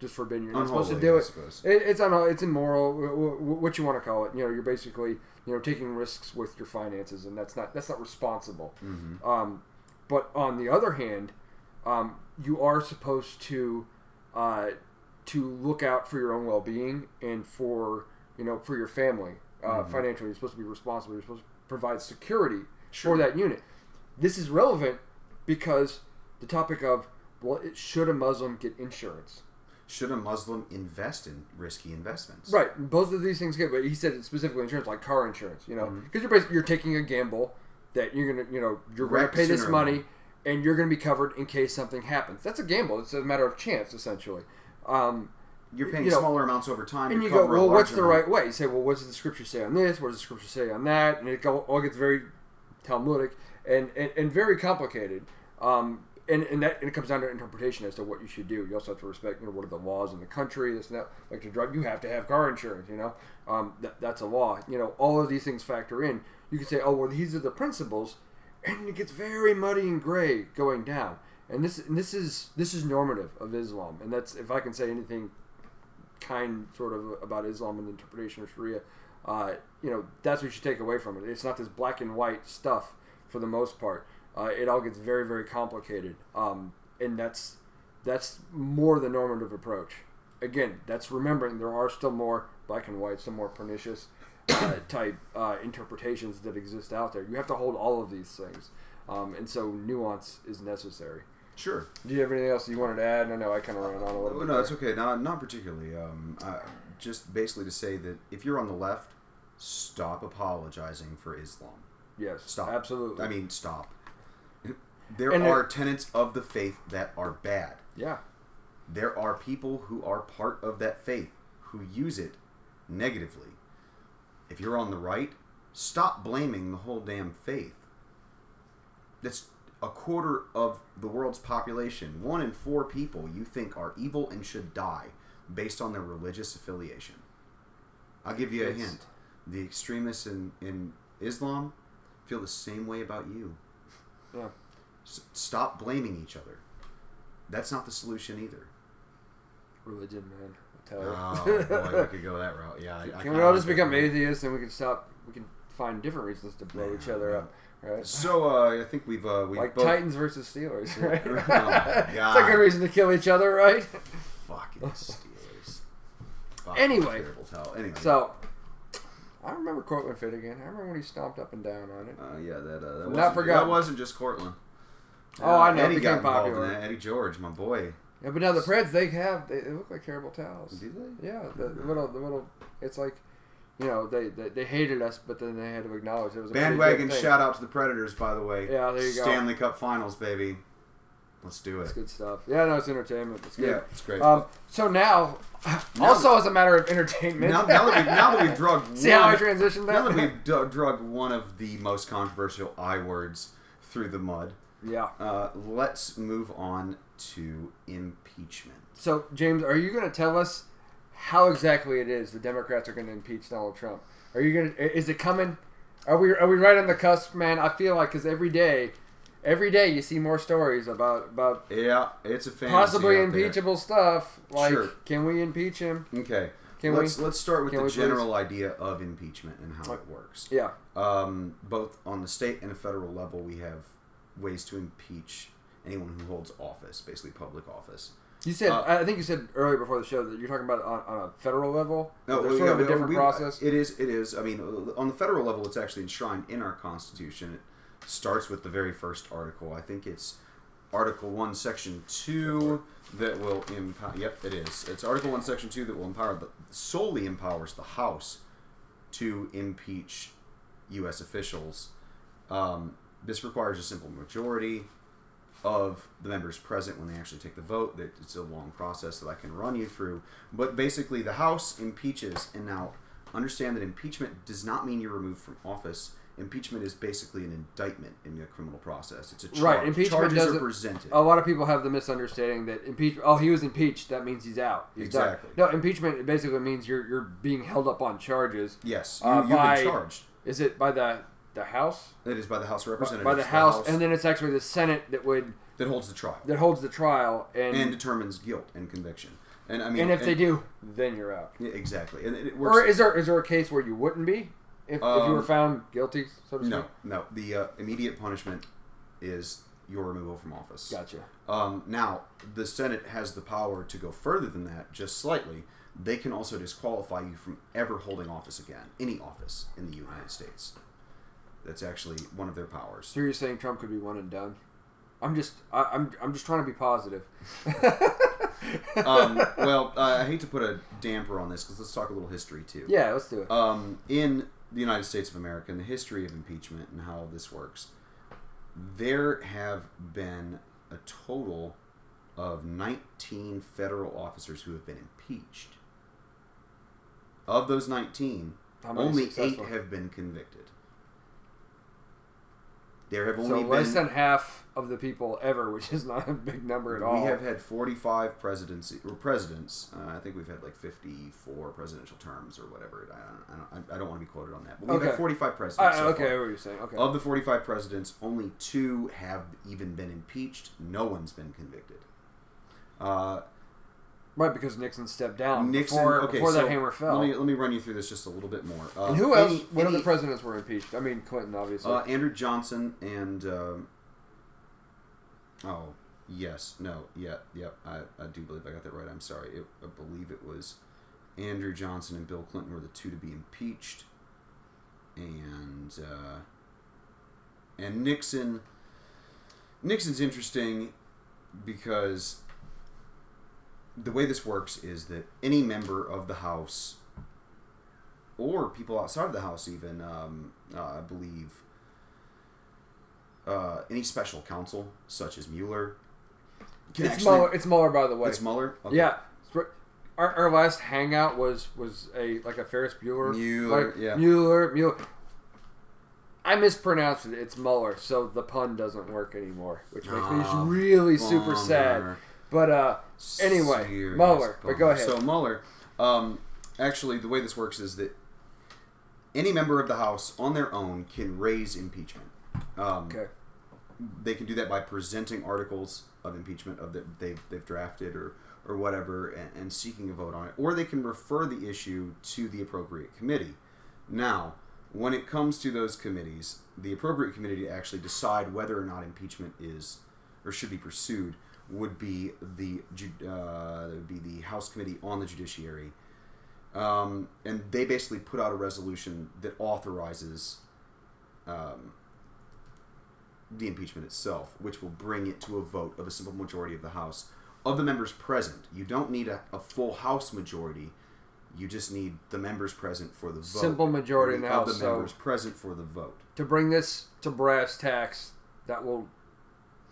Speaker 1: just forbidden. You're not supposed to do it. It's immoral. What you want to call it? You're basically taking risks with your finances, and that's not responsible. Mm-hmm. But on the other hand, you are supposed to look out for your own well-being and for your family financially. You're supposed to be responsible. You're supposed to provide security for that unit. This is relevant because the topic of, should a Muslim get insurance?
Speaker 2: Should a Muslim invest in risky investments?
Speaker 1: Right. Both of these things get, but he said specifically insurance, like car insurance. Because you're taking a gamble that you're gonna pay this money and you're gonna be covered in case something happens. That's a gamble. It's a matter of chance, essentially.
Speaker 2: You're paying smaller amounts over time.
Speaker 1: And you go, well, what's the right way? You say, well, what does the scripture say on this? What does the scripture say on that? And it all gets very Talmudic and very complicated. And it comes down to interpretation as to what you should do. You also have to respect, what are the laws in the country, this and that. Like to drive, you have to have car insurance, that's a law. All of these things factor in. You can say, oh, well, these are the principles, and it gets very muddy and gray going down. And this is normative of Islam. And that's, if I can say anything kind sort of about Islam and the interpretation of Sharia, that's what you should take away from it. It's not this black and white stuff for the most part. It all gets very, very complicated, and that's more the normative approach. Again, that's remembering there are still more black and white, some more pernicious type interpretations that exist out there. You have to hold all of these things, and so nuance is necessary.
Speaker 2: Sure.
Speaker 1: Do you have anything else you wanted to add? I know I kind of ran on a little bit.
Speaker 2: No, it's okay. Not particularly. Just basically to say that if you're on the left, stop apologizing for Islam.
Speaker 1: Yes,
Speaker 2: stop.
Speaker 1: Absolutely.
Speaker 2: I mean, stop. There are tenets of the faith that are bad.
Speaker 1: Yeah.
Speaker 2: There are people who are part of that faith who use it negatively. If you're on the right, stop blaming the whole damn faith. That's a quarter of the world's population. 1 in 4 people you think are evil and should die based on their religious affiliation. I'll give you a hint. The extremists in Islam feel the same way about you.
Speaker 1: Yeah.
Speaker 2: Stop blaming each other. That's not the solution either.
Speaker 1: Religion, man. I tell you.
Speaker 2: Oh, boy, we could go that route. Yeah.
Speaker 1: Can we all just become atheists and we can stop? We can find different reasons to blow each other up, right?
Speaker 2: So I think we've
Speaker 1: like
Speaker 2: both...
Speaker 1: Titans versus Steelers, right?
Speaker 2: Oh, my God.
Speaker 1: It's a good reason to kill each other, right?
Speaker 2: Fucking Steelers.
Speaker 1: Anyway,
Speaker 2: anyway,
Speaker 1: so I remember Cortland Fit again. I remember when he stomped up and down on it.
Speaker 2: Yeah,
Speaker 1: that
Speaker 2: wasn't just Cortland.
Speaker 1: Oh, I know.
Speaker 2: Eddie got involved
Speaker 1: popular.
Speaker 2: in that. Eddie George, my boy.
Speaker 1: Yeah, but now the Preds, they look like terrible towels.
Speaker 2: Do they?
Speaker 1: Yeah, the little. It's like, they hated us, but then they had to acknowledge it was a
Speaker 2: bandwagon. Shout out to the Predators, by the way.
Speaker 1: Yeah, there you go.
Speaker 2: Stanley Cup Finals, baby. Let's do it.
Speaker 1: It's good stuff. Yeah, no, it's entertainment. It's good.
Speaker 2: Yeah, it's great.
Speaker 1: So now also as a matter of entertainment.
Speaker 2: Now that we've drugged.
Speaker 1: See how I transitioned that?
Speaker 2: Now that we've drugged one of the most controversial I words through the mud.
Speaker 1: Yeah.
Speaker 2: Let's move on to impeachment.
Speaker 1: So, James, are you going to tell us how exactly it is the Democrats are going to impeach Donald Trump? Are you going to? Is it coming? Are we right on the cusp, man? I feel like because every day you see more stories about
Speaker 2: yeah, it's a fantasy
Speaker 1: possibly impeachable stuff. Like,
Speaker 2: sure.
Speaker 1: Can we impeach him?
Speaker 2: Okay. Let's start with the general idea of impeachment and how it works.
Speaker 1: Yeah.
Speaker 2: Both on the state and the federal level, we have ways to impeach anyone who holds office, basically public office.
Speaker 1: You said, I think you said earlier before the show that you're talking about on a federal level.
Speaker 2: No,
Speaker 1: there's sort of a different process.
Speaker 2: It is. I mean, on the federal level, it's actually enshrined in our Constitution. It starts with the very first article. I think it's Article 1, Section 2 that will empower. Yep, it is. It's Article 1, Section 2 that will solely empowers the House to impeach U.S. officials. This requires a simple majority of the members present when they actually take the vote. It's a long process that I can run you through. But basically, the House impeaches, and now understand that impeachment does not mean you're removed from office. Impeachment is basically an indictment in the criminal process. It's a charge.
Speaker 1: Right. Impeachment
Speaker 2: Charges are presented.
Speaker 1: A lot of people have the misunderstanding that he was impeached. That means he's out. He's
Speaker 2: exactly.
Speaker 1: Done. No, impeachment basically means you're being held up on charges.
Speaker 2: Yes, you've been charged.
Speaker 1: Is it by the House?
Speaker 2: It is by the House of Representatives.
Speaker 1: By the House, and then it's actually the Senate that
Speaker 2: holds the trial.
Speaker 1: That holds the trial and
Speaker 2: determines guilt and conviction. And I mean,
Speaker 1: and if they do, then you're out.
Speaker 2: Yeah, exactly. And it works.
Speaker 1: Or is there a case where you wouldn't be if you were found guilty? So to speak?
Speaker 2: No. The immediate punishment is your removal from office.
Speaker 1: Gotcha.
Speaker 2: Now, the Senate has the power to go further than that, just slightly. They can also disqualify you from ever holding office again, any office in the United States. That's actually one of their powers.
Speaker 1: So you're saying Trump could be one and done? I'm just trying to be positive.
Speaker 2: Well, I hate to put a damper on this because let's talk a little history too.
Speaker 1: Yeah, let's do it.
Speaker 2: In the United States of America, in the history of impeachment and how this works, there have been a total of 19 federal officers who have been impeached. Of those 19, only 8 have been convicted. There have only been
Speaker 1: less than half of the people ever, which is not a big number at all.
Speaker 2: We have had 45 presidents. I think we've had like 54 presidential terms or whatever. I don't want to be quoted on that. But we've had 45 presidents.
Speaker 1: Okay, I know what you're saying. Okay.
Speaker 2: Of the 45 presidents, only 2 have even been impeached. No one's been convicted.
Speaker 1: Right, because Nixon stepped down
Speaker 2: before
Speaker 1: that hammer fell.
Speaker 2: Let me run you through this just a little bit more.
Speaker 1: And who else? What other presidents were impeached? I mean, Clinton, obviously.
Speaker 2: Andrew Johnson and... I do believe I got that right. I'm sorry. I believe it was Andrew Johnson and Bill Clinton were the 2 to be impeached. And Nixon's interesting because... the way this works is that any member of the House, or people outside of the House even, I believe, any special counsel, such as Mueller.
Speaker 1: It's Mueller, by the way.
Speaker 2: It's Mueller? Okay.
Speaker 1: Yeah. Our last hangout was a Ferris Bueller. Mueller. I mispronounced it. It's Mueller, so the pun doesn't work anymore, which makes me really super sad. But anyway, Mueller. But go ahead.
Speaker 2: So Mueller, actually, the way this works is that any member of the House on their own can raise impeachment.
Speaker 1: Okay.
Speaker 2: They can do that by presenting articles of impeachment that they've drafted or whatever, and seeking a vote on it, or they can refer the issue to the appropriate committee. Now, when it comes to those committees, the appropriate committee to actually decide whether or not impeachment is or should be pursued would be the House Committee on the Judiciary, and they basically put out a resolution that authorizes the impeachment itself, which will bring it to a vote of a simple majority of the House of the members present. You don't need a full House majority; you just need the members present for the vote.
Speaker 1: Simple majority in the House.
Speaker 2: Of the members present for the vote.
Speaker 1: To bring this to brass tacks, that will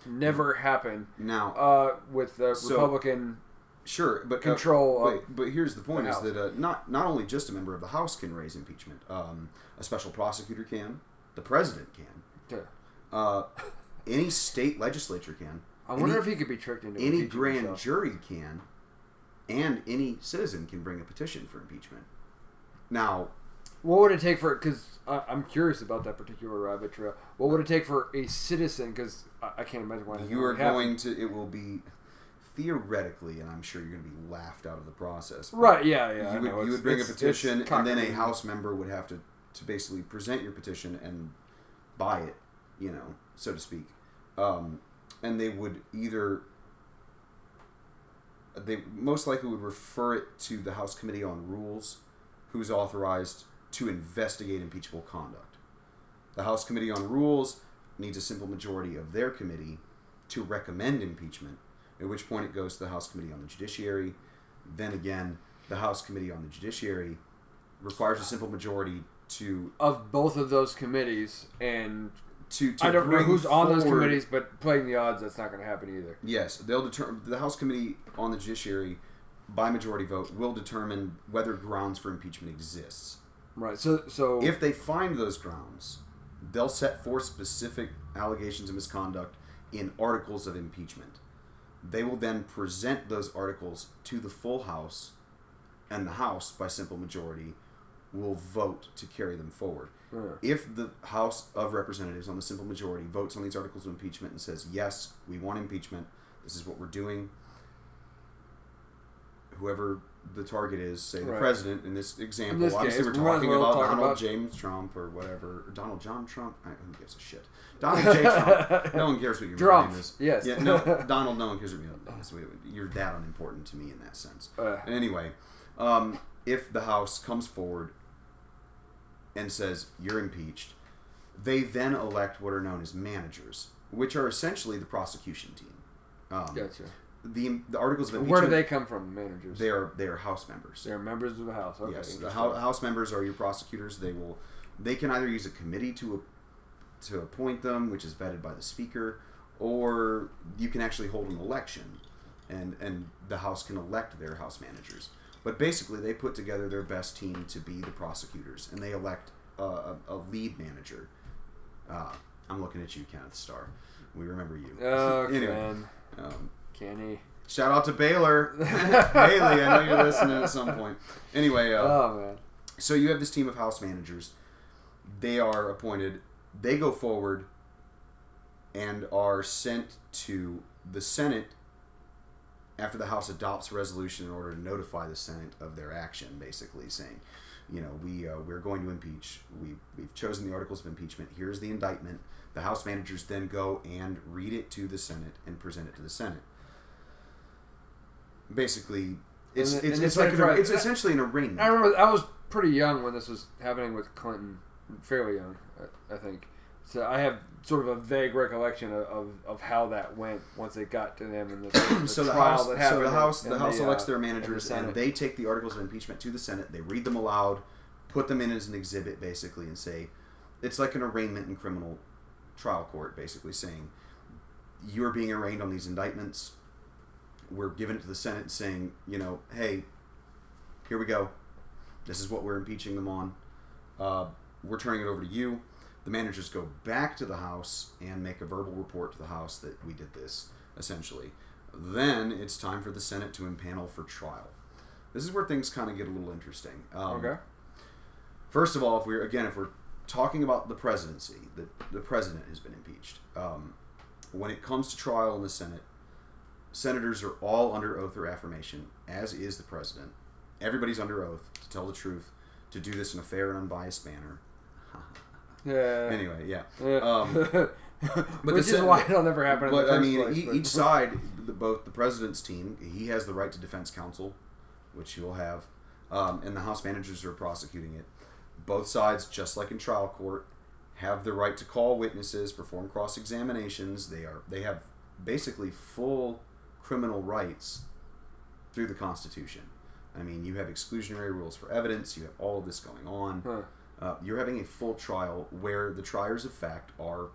Speaker 1: never happen
Speaker 2: now
Speaker 1: with the Republican
Speaker 2: control. But here's the point: is that not only just a member of the House can raise impeachment. A special prosecutor can. The president can. Any state legislature can.
Speaker 1: I wonder if he could be tricked into
Speaker 2: any grand jury can, and any citizen can bring a petition for impeachment. Now,
Speaker 1: what would it take for? Because I'm curious about that particular rabbit trail. What would it take for a citizen? Because I can't imagine why
Speaker 2: you are going to. It will be theoretically, and I'm sure you're going to be laughed out of the process.
Speaker 1: Right? Yeah.
Speaker 2: You would bring a petition, and then a House member would have to basically present your petition and buy it, so to speak. And they would they most likely would refer it to the House Committee on Rules, who's authorized to investigate impeachable conduct. The House Committee on Rules needs a simple majority of their committee to recommend impeachment, at which point it goes to the House Committee on the Judiciary. Then again, the House Committee on the Judiciary requires a simple majority
Speaker 1: of both of those committees, and
Speaker 2: I
Speaker 1: don't know who's on those committees, but playing the odds, that's not going to happen either.
Speaker 2: Yes, they'll determine. The House Committee on the Judiciary, by majority vote, will determine whether grounds for impeachment exists.
Speaker 1: Right. So
Speaker 2: if they find those grounds, they'll set forth specific allegations of misconduct in articles of impeachment. They will then present those articles to the full House, and the House, by simple majority, will vote to carry them forward.
Speaker 1: Sure.
Speaker 2: If the House of Representatives on the simple majority votes on these articles of impeachment and says, yes, we want impeachment, this is what we're doing, whoever the target is, say, the
Speaker 1: Right.
Speaker 2: president in this example.
Speaker 1: In this
Speaker 2: Obviously,
Speaker 1: case,
Speaker 2: we're
Speaker 1: we might as
Speaker 2: talking
Speaker 1: well
Speaker 2: about
Speaker 1: talk
Speaker 2: Donald
Speaker 1: about-
Speaker 2: James Trump or whatever. Donald John Trump? Who gives a shit? Donald J. Trump. No one cares what your
Speaker 1: Trump.
Speaker 2: name is.
Speaker 1: Yes.
Speaker 2: Yeah, no, Donald, no one cares what your name is. You're that unimportant to me in that sense. Anyway, if the House comes forward and says, you're impeached, they then elect what are known as managers, which are essentially the prosecution team.
Speaker 1: Gotcha.
Speaker 2: The articles of impeachment.
Speaker 1: Where do they come from, managers?
Speaker 2: They are House members.
Speaker 1: They're members of the House. Okay.
Speaker 2: Yes, the House members are your prosecutors. They can either use a committee to appoint them, which is vetted by the Speaker, or you can actually hold an election, and the House can elect their House managers. But basically, they put together their best team to be the prosecutors, and they elect a lead manager. I'm looking at you, Kenneth Starr. We remember you.
Speaker 1: Oh,
Speaker 2: anyway,
Speaker 1: man. Kenny.
Speaker 2: Shout out to Baylor. Haley, I know you're listening at some point. Anyway,
Speaker 1: Oh, man.
Speaker 2: so you have this team of House managers. They are appointed. They go forward and are sent to the Senate after the House adopts a resolution in order to notify the Senate of their action, basically saying, we're going to impeach. We've chosen the articles of impeachment. Here's the indictment. The House managers then go and read it to the Senate and present it to the Senate. Basically, it's essentially an arraignment.
Speaker 1: I remember I was pretty young when this was happening with Clinton, fairly young, I think. So I have sort of a vague recollection of how that went once it got to them and the trial that happened.
Speaker 2: The House elects their managers and they take the articles of impeachment to the Senate. They read them aloud, put them in as an exhibit, basically, and say it's like an arraignment in criminal trial court, basically saying you're being arraigned on these indictments. We're giving it to the Senate saying, hey, here we go. This is what we're impeaching them on. We're turning it over to you. The managers go back to the House and make a verbal report to the House that we did this, essentially. Then it's time for the Senate to impanel for trial. This is where things kind of get a little interesting.
Speaker 1: Okay.
Speaker 2: First of all, if we're talking about the presidency, the president has been impeached. When it comes to trial in the Senate, senators are all under oath or affirmation, as is the president. Everybody's under oath to tell the truth, to do this in a fair and unbiased manner.
Speaker 1: Yeah.
Speaker 2: Anyway, yeah.
Speaker 1: Which is why it'll never happen in the first place.
Speaker 2: Each side, both the president's team, he has the right to defense counsel, which he will have, and the House managers are prosecuting it. Both sides, just like in trial court, have the right to call witnesses, perform cross-examinations. They have basically full criminal rights through the Constitution. I mean, you have exclusionary rules for evidence. You have all of this going on.
Speaker 1: Huh.
Speaker 2: You're having a full trial where the triers of fact are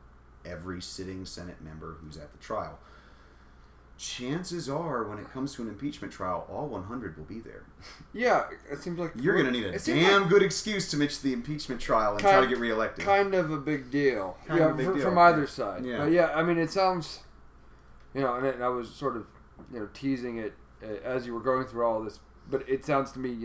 Speaker 2: every sitting Senate member who's at the trial. Chances are, when it comes to an impeachment trial, all 100 will be there.
Speaker 1: Yeah, it seems like
Speaker 2: you're going to need a damn good excuse to miss the impeachment trial and try to get reelected.
Speaker 1: Kind of a big deal.
Speaker 2: Deal.
Speaker 1: From either side.
Speaker 2: Yeah.
Speaker 1: But yeah, I mean, it sounds, and I was sort of, teasing it as you were going through all of this, but it sounds to me,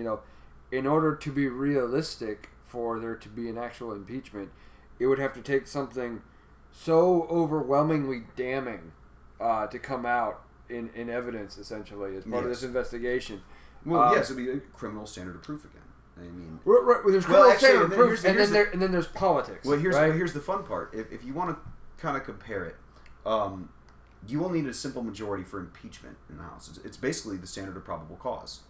Speaker 1: in order to be realistic for there to be an actual impeachment, it would have to take something so overwhelmingly damning to come out in evidence, essentially, as part of this investigation.
Speaker 2: Well, yes, it'd be a criminal standard of proof again. I mean,
Speaker 1: right, there's criminal standard of proof, and then there's politics.
Speaker 2: Well, here's the fun part. If you want to kind of compare it, you will need a simple majority for impeachment in the House. It's basically the standard of probable cause.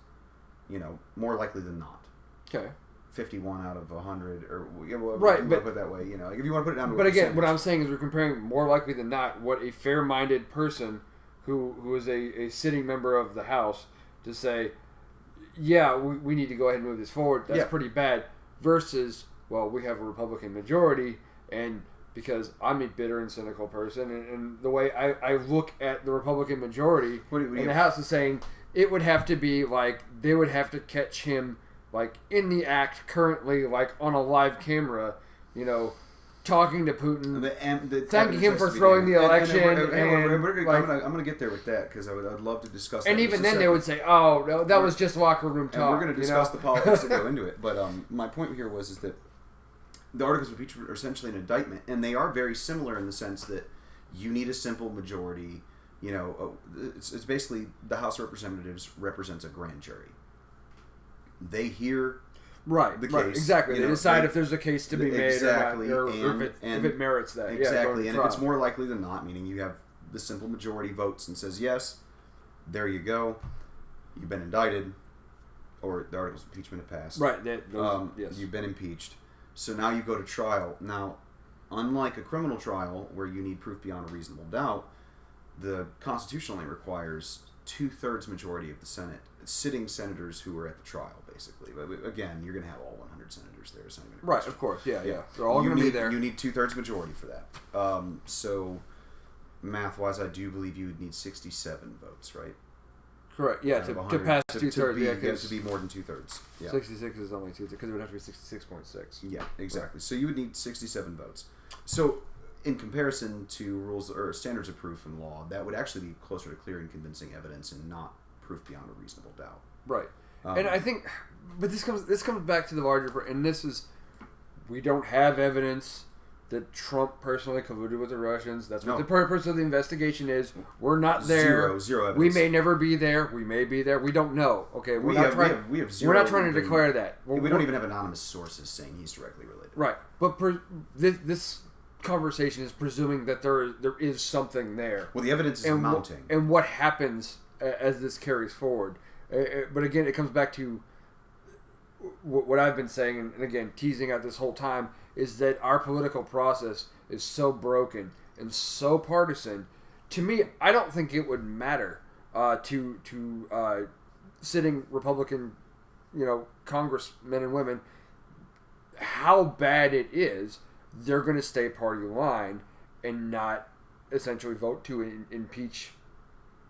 Speaker 2: More likely than not.
Speaker 1: Okay.
Speaker 2: 51 out of 100, or
Speaker 1: right, but
Speaker 2: put it that way, like if you want to put it down to.
Speaker 1: But again, what I'm saying is we're comparing more likely than not what a fair-minded person who is a sitting member of the House to say, yeah, we need to go ahead and move this forward. That's pretty bad. Versus, well, we have a Republican majority, and because I'm a bitter and cynical person, and the way I look at the Republican majority in the House is saying it would have to be like they would have to catch him like in the act currently, like on a live camera, talking to Putin, thanking him for throwing the election.
Speaker 2: I'm going to get there with that because I'd love to discuss that.
Speaker 1: And even then they would say, oh, no, that was just locker room talk.
Speaker 2: And we're going to discuss the politics that go into it. But my point here is that the articles of impeachment are essentially an indictment, and they are very similar in the sense that you need a simple majority. It's basically the House of Representatives represents a grand jury. They hear
Speaker 1: right,
Speaker 2: the
Speaker 1: right,
Speaker 2: case.
Speaker 1: exactly. They decide if there's a case to be made or not, or if it merits that.
Speaker 2: Exactly,
Speaker 1: yeah,
Speaker 2: and if it's more likely than not, meaning you have the simple majority votes and says yes, there you go, you've been indicted, or the articles of impeachment have passed.
Speaker 1: Right,
Speaker 2: yes. You've been impeached. So now you go to trial. Now, unlike a criminal trial where you need proof beyond a reasonable doubt, the Constitution only requires 2/3 majority of the Senate, sitting senators who were at the trial, basically. But again, you're going to have all 100 senators there. So
Speaker 1: right, of course, yeah. They're all going to be there.
Speaker 2: You need 2/3 majority for that. So, math-wise, I do believe you would need 67 votes, right?
Speaker 1: Correct, yeah, to pass 2/3.
Speaker 2: You have to be more than 2/3. Yeah.
Speaker 1: 66 is only 2/3, because it would have to be 66.6.
Speaker 2: Yeah, exactly. So you would need 67 votes. So, in comparison to rules or standards of proof in law, that would actually be closer to clear and convincing evidence and not proof beyond a reasonable doubt.
Speaker 1: Right. And I think, but this comes back to the larger, and this is, we don't have evidence that Trump personally colluded with the Russians. That's what the purpose of the investigation is. We're not there.
Speaker 2: Zero evidence.
Speaker 1: We may never be there. We may be there. We don't know. Okay,
Speaker 2: we have zero.
Speaker 1: We're not trying to declare that.
Speaker 2: We don't even have anonymous sources saying he's directly related.
Speaker 1: Right, but this conversation is presuming that there is something there.
Speaker 2: Well, the evidence is mounting.
Speaker 1: And what happens as this carries forward. But again, it comes back to what I've been saying, and again, teasing out this whole time, is that our political process is so broken and so partisan. To me, I don't think it would matter to sitting Republican, congressmen and women, how bad it is. They're going to stay party line and not essentially vote to impeach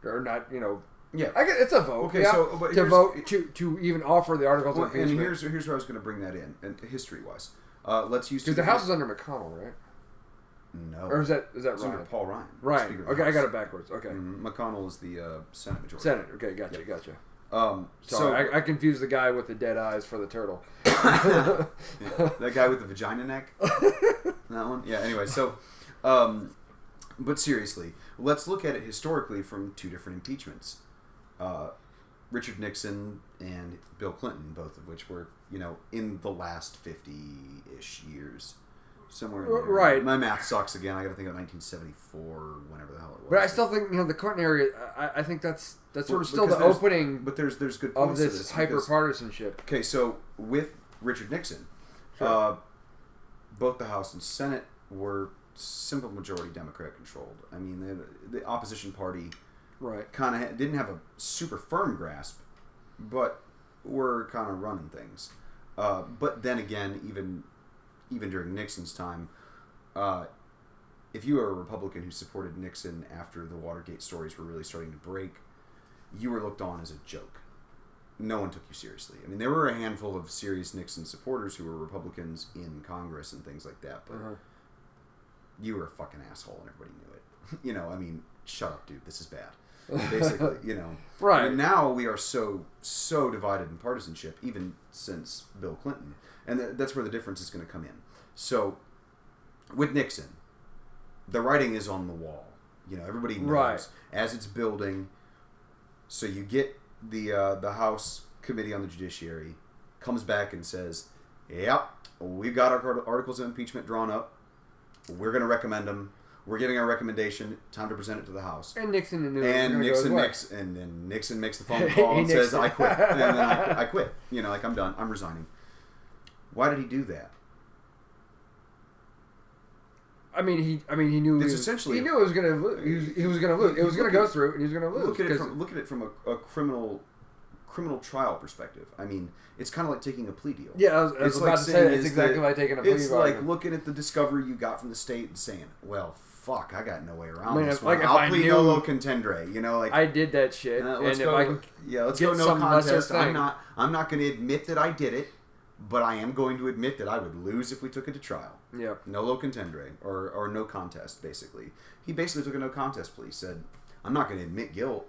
Speaker 1: or not,
Speaker 2: Yeah,
Speaker 1: it's a vote.
Speaker 2: Okay,
Speaker 1: yeah,
Speaker 2: so
Speaker 1: to vote to even offer the articles of impeachment.
Speaker 2: And here's where I was going to bring that in, and history wise, let's use
Speaker 1: because the House is under McConnell, right?
Speaker 2: No,
Speaker 1: or is that
Speaker 2: it's
Speaker 1: Ryan?
Speaker 2: Under Paul Ryan.
Speaker 1: Ryan. Okay, I got it backwards. Okay,
Speaker 2: McConnell is the Senate majority.
Speaker 1: Senate. Okay, gotcha.
Speaker 2: So
Speaker 1: I confused the guy with the dead eyes for the turtle.
Speaker 2: Yeah, that guy with the vagina neck. That one. Yeah. Anyway, so, but seriously, let's look at it historically from two different impeachments. Richard Nixon and Bill Clinton, both of which were, in the last 50-ish years. Somewhere in there.
Speaker 1: Right.
Speaker 2: My math sucks again. I got to think of 1974, whenever the hell it was.
Speaker 1: But I still think, the Clinton area, I think that's sort of still the opening
Speaker 2: but there's good
Speaker 1: of
Speaker 2: points
Speaker 1: this
Speaker 2: to this
Speaker 1: hyper-partisanship.
Speaker 2: Okay, so with Richard Nixon, both the House and Senate were simple majority Democrat controlled. I mean, the opposition party kind of didn't have a super firm grasp, but were kind of running things. But then again, even during Nixon's time, if you were a Republican who supported Nixon after the Watergate stories were really starting to break, you were looked on as a joke. No one took you seriously. I mean, there were a handful of serious Nixon supporters who were Republicans in Congress and things like that, but you were a fucking asshole and everybody knew it. I mean, shut up, dude. This is bad. Basically,
Speaker 1: Right.
Speaker 2: And now we are so divided in partisanship, even since Bill Clinton. And that's where the difference is going to come in. So, with Nixon, the writing is on the wall. Everybody knows as it's building. So you get the House Committee on the Judiciary comes back and says, "Yep, we've got our articles of impeachment drawn up. We're going to recommend them. We're giving our recommendation. Time to present it to the House."
Speaker 1: And Nixon knew
Speaker 2: and then Nixon makes the phone call and says, "I quit." And then I quit. I'm done. I'm resigning. Why did he do that?
Speaker 1: I mean, he knew he was going to lose. He was going to lose. It was going to go through, and he was going to lose.
Speaker 2: Look at it from a criminal trial perspective. I mean, it's kind of like taking a plea deal.
Speaker 1: Yeah, I was about to say it's exactly like taking a plea deal.
Speaker 2: It's like looking at the discovery you got from the state and saying, "Well, fuck, I got no way around this one. I'll plead nolo contendere."
Speaker 1: I did that shit, and if I can,
Speaker 2: let's go no contest. I'm not going to admit that I did it. But I am going to admit that I would lose if we took it to trial.
Speaker 1: Yeah.
Speaker 2: Nolo contendere, or no contest, basically. He basically took a no contest plea. Said, "I'm not going to admit guilt."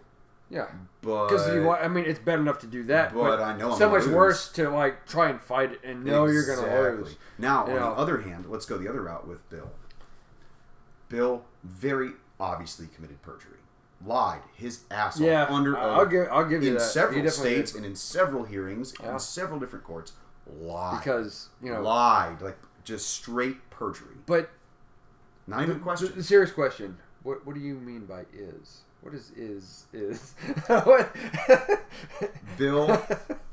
Speaker 1: Yeah.
Speaker 2: But
Speaker 1: because it's bad enough to do that.
Speaker 2: But I know I'm
Speaker 1: so much
Speaker 2: lose.
Speaker 1: Worse to try and fight it and know you're going to lose.
Speaker 2: Now, on the other hand, let's go the other route with Bill. Bill very obviously committed perjury. lied his ass off under oath.
Speaker 1: I'll give you
Speaker 2: in
Speaker 1: that.
Speaker 2: several states and in several hearings in several different courts. Lied.
Speaker 1: Because,
Speaker 2: lied. Like, just straight perjury.
Speaker 1: But...
Speaker 2: Not even a question.
Speaker 1: The serious question. What do you mean by is? What is? What?
Speaker 2: Bill,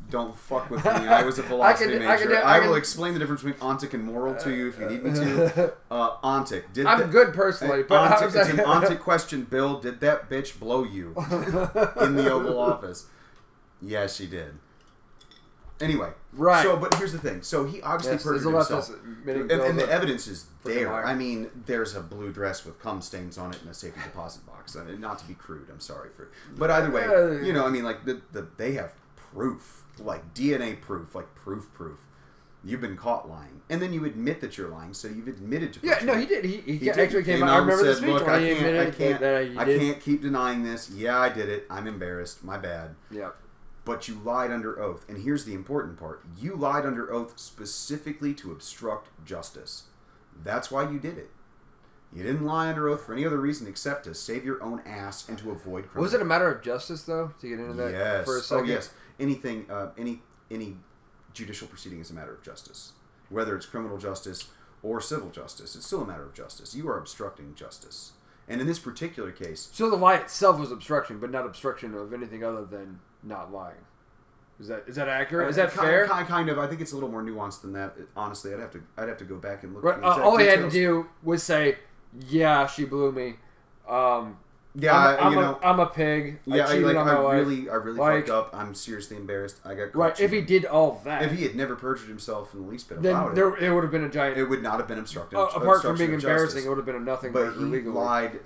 Speaker 2: don't fuck with me. I was a philosophy major. I will explain the difference between ontic and moral to you if you need me to. Ontic.
Speaker 1: I'm good personally, but
Speaker 2: ontic, it's an ontic question. Bill, did that bitch blow you in the Oval Office? Yes, she did. Anyway,
Speaker 1: right.
Speaker 2: So, but here's the thing. So he obviously perjured himself, and the evidence is there. I mean, there's a blue dress with cum stains on it in a safety deposit box. I mean, not to be crude, I'm sorry for. But either way, I mean, like they have proof, like DNA proof, like proof. You've been caught lying, and then you admit that you're lying. So you've admitted to.
Speaker 1: Yeah, no, he did. He actually came out. I remember the speech when he admitted that he did.
Speaker 2: I can't keep denying this. Yeah, I did it. I'm embarrassed. My bad.
Speaker 1: Yeah.
Speaker 2: But you lied under oath. And here's the important part. You lied under oath specifically to obstruct justice. That's why you did it. You didn't lie under oath for any other reason except to save your own ass and to avoid criminal.
Speaker 1: Was it a matter of justice, though, to get into that for a second?
Speaker 2: Oh, yes. Anything, any judicial proceeding is a matter of justice. Whether it's criminal justice or civil justice, it's still a matter of justice. You are obstructing justice. And in this particular case...
Speaker 1: So the lie itself was obstruction, but not obstruction of anything other than not lying. Is that accurate? Is that fair?
Speaker 2: Kind of. I think it's a little more nuanced than that. Honestly, I'd have to go back and look.
Speaker 1: Right.
Speaker 2: At the exact
Speaker 1: all he had to
Speaker 2: details.
Speaker 1: do was say, "Yeah, she blew me."
Speaker 2: Yeah,
Speaker 1: I'm a pig.
Speaker 2: Yeah,
Speaker 1: I cheated on my wife.
Speaker 2: I really fucked up. I'm seriously embarrassed. I got caught
Speaker 1: right.
Speaker 2: cheating.
Speaker 1: If he did all that,
Speaker 2: if he had never perjured himself in the least bit
Speaker 1: then
Speaker 2: about
Speaker 1: it would have been a giant.
Speaker 2: It would not have been obstructive.
Speaker 1: Apart from being embarrassing, it would have been a nothing.
Speaker 2: But he
Speaker 1: legally.
Speaker 2: lied.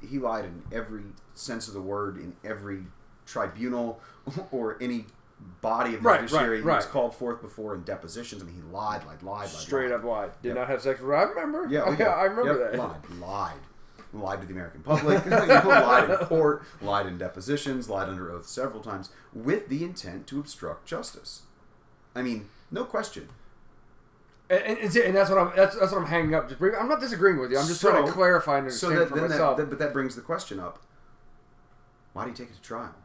Speaker 2: He lied in every sense of the word, in every tribunal or any body of the judiciary. He was called forth before in depositions. I mean, he lied.
Speaker 1: Straight up lied. Did not have sex with her. I remember.
Speaker 2: Yeah,
Speaker 1: I remember
Speaker 2: that. Lied to the American public, lied in court, lied in depositions, lied under oath several times with the intent to obstruct justice. I mean, no question.
Speaker 1: And that's what I'm hanging up. I'm not disagreeing with you. I'm just trying to clarify and understand for myself.
Speaker 2: But that brings the question up: why do you take it to trial?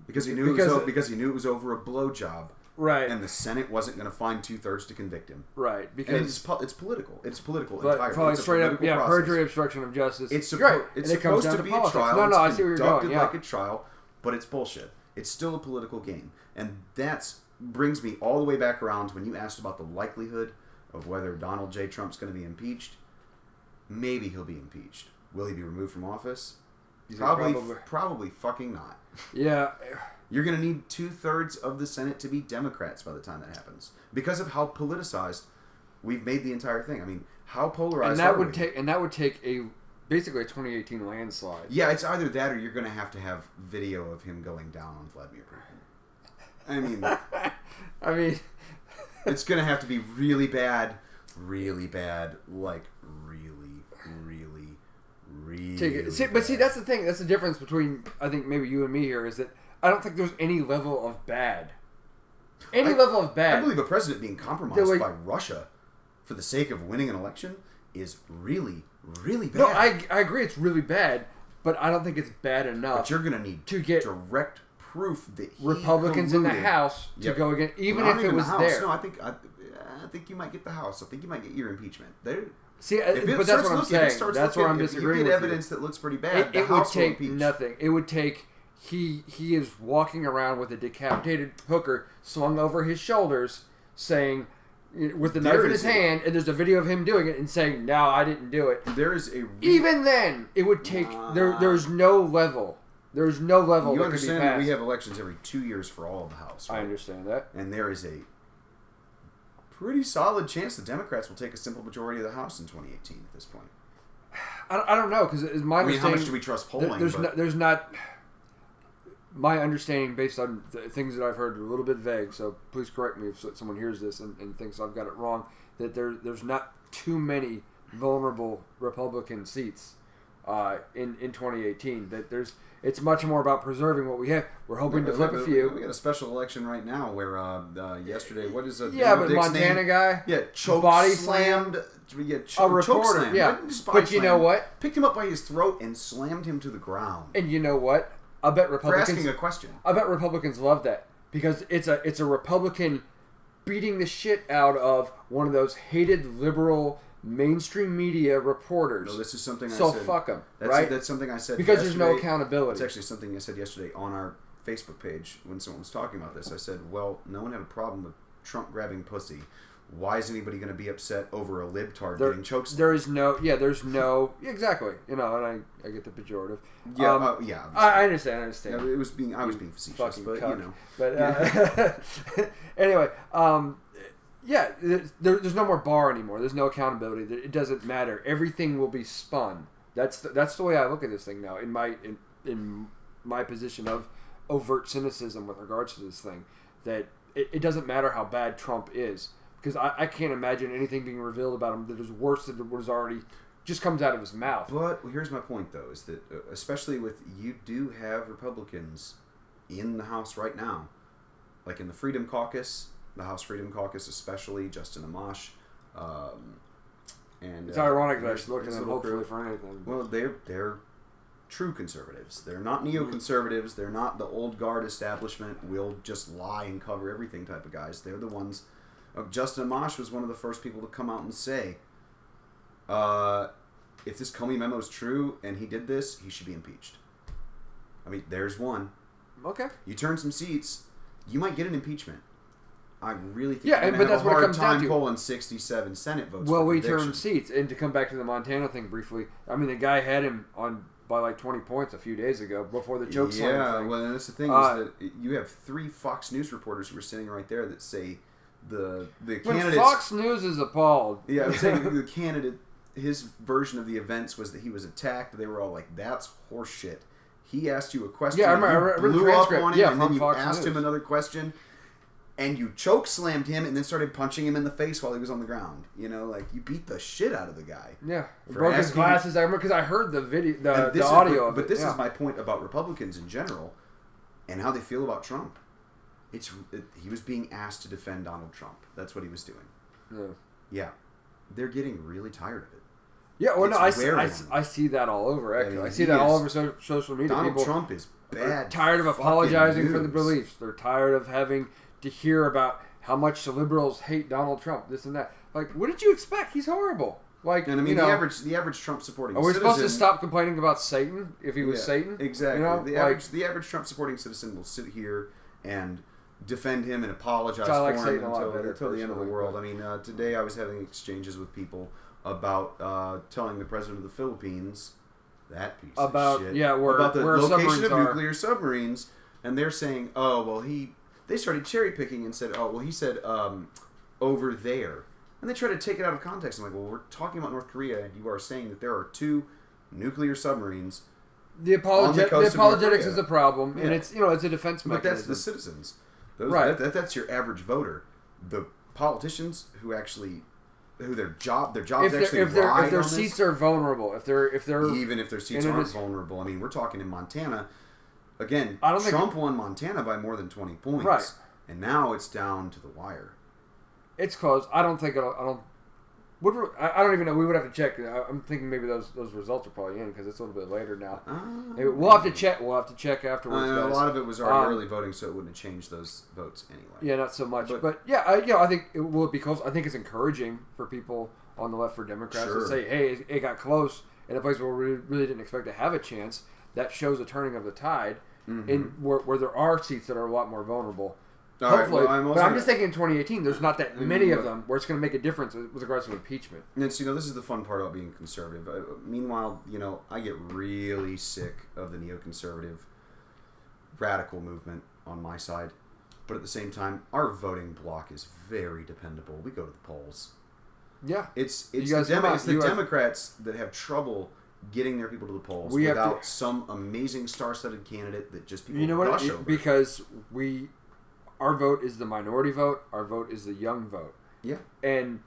Speaker 2: Because he knew it was over a blowjob.
Speaker 1: Right.
Speaker 2: And the Senate wasn't going to find 2/3 to convict him.
Speaker 1: Right. Because
Speaker 2: it's political. It's political
Speaker 1: entirely. It's straight up, perjury, obstruction of justice.
Speaker 2: It's supposed to be a trial.
Speaker 1: No, I see where you're going.
Speaker 2: Like a trial, but it's bullshit. It's still a political game. And that brings me all the way back around to when you asked about the likelihood of whether Donald J. Trump's going to be impeached. Maybe he'll be impeached. Will he be removed from office? Probably fucking not.
Speaker 1: Yeah.
Speaker 2: You're going to need 2/3 of the Senate to be Democrats by the time that happens, because of how politicized we've made the entire thing. I mean, how polarized.
Speaker 1: And that would take basically a 2018 landslide.
Speaker 2: Yeah, it's either that or you're going to have video of him going down on Vladimir Putin. I mean, it's going to have to be really bad, like really, really.
Speaker 1: See, that's the thing. That's the difference between I think maybe you and me here is that. I don't think there's any level of bad. I
Speaker 2: believe a president being compromised by Russia for the sake of winning an election is really, really bad.
Speaker 1: No, I agree it's really bad, but I don't think it's bad enough.
Speaker 2: But you're going to need
Speaker 1: to get
Speaker 2: direct proof that
Speaker 1: Republicans in the House to go against, even if it was there.
Speaker 2: No, I think you might get the House. I think you might get your impeachment.
Speaker 1: See, but that's what I'm saying. That's where I'm disagreeing with you.
Speaker 2: If you get evidence that looks pretty bad,
Speaker 1: it would take nothing. It would take... He is walking around with a decapitated hooker slung over his shoulders, saying, with the knife in his hand, and there's a video of him doing it and saying, "No, I didn't do it." Even then, it would take. There's no level. There's no level.
Speaker 2: You understand that we have elections every 2 years for all of the House. Right?
Speaker 1: I understand that,
Speaker 2: and there is a pretty solid chance the Democrats will take a simple majority of the House in 2018. At this point,
Speaker 1: I don't know, because it's my understanding.
Speaker 2: How much do we trust polling?
Speaker 1: There's not. My understanding, based on the things that I've heard, are a little bit vague, so please correct me if someone hears this and thinks I've got it wrong, that there's not too many vulnerable Republican seats. in 2018. That it's much more about preserving what we have. We're hoping to flip a few.
Speaker 2: We got a special election right now where yesterday, what is it?
Speaker 1: But Montana guy,
Speaker 2: body slammed.
Speaker 1: A reporter, But you know what?
Speaker 2: Picked him up by his throat and slammed him to the ground.
Speaker 1: And you know what? I bet Republicans
Speaker 2: for asking a question.
Speaker 1: I bet Republicans love that because it's a Republican beating the shit out of one of those hated liberal mainstream media reporters.
Speaker 2: No, this is something I said.
Speaker 1: So fuck them,
Speaker 2: right? That's something I said
Speaker 1: because
Speaker 2: yesterday.
Speaker 1: There's no accountability.
Speaker 2: It's actually something I said yesterday on our Facebook page when someone was talking about this. I said, well, no one had a problem with Trump grabbing pussy. Why is anybody going to be upset over a libtard getting choked?
Speaker 1: There's no exactly. And I get the pejorative.
Speaker 2: Yeah,
Speaker 1: I understand.
Speaker 2: Yeah, I was being facetious, but
Speaker 1: cuck.
Speaker 2: you know.
Speaker 1: But anyway, there's no more bar anymore. There's no accountability. It doesn't matter. Everything will be spun. That's the way I look at this thing now. In my position of overt cynicism with regards to this thing, that it doesn't matter how bad Trump is. Because I can't imagine anything being revealed about him that is worse than what was already just comes out of his mouth.
Speaker 2: But here's my point, though, is that especially with you do have Republicans in the House right now, like in the Freedom Caucus, the House Freedom Caucus, especially Justin Amash, and
Speaker 1: it's ironic that I should look at them hopefully for anything.
Speaker 2: Well, they're true conservatives. They're not neoconservatives. They're not the old guard establishment. We'll just lie and cover everything type of guys. They're the ones. Justin Amash was one of the first people to come out and say, if this Comey memo is true and he did this, he should be impeached. I mean, there's one.
Speaker 1: Okay.
Speaker 2: You turn some seats, you might get an impeachment. I really think
Speaker 1: but that's what it comes down to.
Speaker 2: Polling 67 Senate votes.
Speaker 1: Well, we turn seats, and to come back to the Montana thing briefly, I mean, the guy had him on by like 20 points a few days ago before the choke slam thing.
Speaker 2: Yeah, well, and that's the thing is that you have 3 Fox News reporters who are sitting right there that say the candidates.
Speaker 1: Fox News is appalled.
Speaker 2: Yeah, I'm saying the candidate, his version of the events was that he was attacked. They were all like, "That's horseshit." He asked you a question.
Speaker 1: Yeah, I remember.
Speaker 2: You blew up on him, and then you
Speaker 1: Fox
Speaker 2: asked
Speaker 1: News.
Speaker 2: him another question, and you choke slammed him, and then started punching him in the face while he was on the ground. You know, like you beat the shit out of the guy.
Speaker 1: Yeah, broke his glasses. I remember because I heard the video, the audio of it.
Speaker 2: But this is my point about Republicans in general, and how they feel about Trump. He was being asked to defend Donald Trump. That's what he was doing. Yeah. They're getting really tired of it.
Speaker 1: Yeah, well, I see that all over, actually. I see that all over social media.
Speaker 2: Donald Trump is bad.
Speaker 1: Tired of apologizing for the beliefs. They're tired of having to hear about how much the liberals hate Donald Trump, this and that. Like, what did you expect? He's horrible. Like,
Speaker 2: and I mean, the average Trump supporting
Speaker 1: citizen... Are we supposed to stop complaining about Satan if he was Satan?
Speaker 2: Exactly.
Speaker 1: You know?
Speaker 2: The average Trump supporting citizen will sit here and defend him and apologize
Speaker 1: for
Speaker 2: him until the end of the world. I mean, today I was having exchanges with people about telling the president of the Philippines that piece of shit about the location of nuclear submarines, and they're saying, oh well, they started cherry picking and said, oh well, he said over there, and they try to take it out of context. I'm like, well, we're talking about North Korea, and you are saying that there are 2 nuclear submarines.
Speaker 1: The apologetics is a problem, and it's it's a defense mechanism.
Speaker 2: But that's the citizens. That's your average voter. The politicians who their jobs actually
Speaker 1: if their seats are vulnerable, if they're
Speaker 2: even if their seats aren't vulnerable. I mean, we're talking in Montana. Again, Trump won Montana by more than 20 points,
Speaker 1: right?
Speaker 2: And now it's down to the wire.
Speaker 1: It's close. I don't even know. We would have to check. I'm thinking maybe those results are probably in because it's a little bit later now. We'll have to check. We'll have to check afterwards.
Speaker 2: A lot of it was already early voting, so it wouldn't have changed those votes anyway.
Speaker 1: Yeah, not so much. But I think it will be close. I think it's encouraging for people on the left for Democrats to say, "Hey, it got close in a place where we really didn't expect to have a chance." That shows a turning of the tide in where there are seats that are a lot more vulnerable. Hopefully, but I'm just thinking in 2018, there's not that many of them where it's going to make a difference with regards to impeachment.
Speaker 2: And this is the fun part about being conservative. Meanwhile, I get really sick of the neoconservative radical movement on my side, but at the same time, our voting bloc is very dependable. We go to the polls.
Speaker 1: Yeah,
Speaker 2: it's the Democrats that have trouble getting their people to the polls without some amazing star-studded candidate that just people gush over.
Speaker 1: Because our vote is the minority vote. Our vote is the young vote.
Speaker 2: Yeah.
Speaker 1: And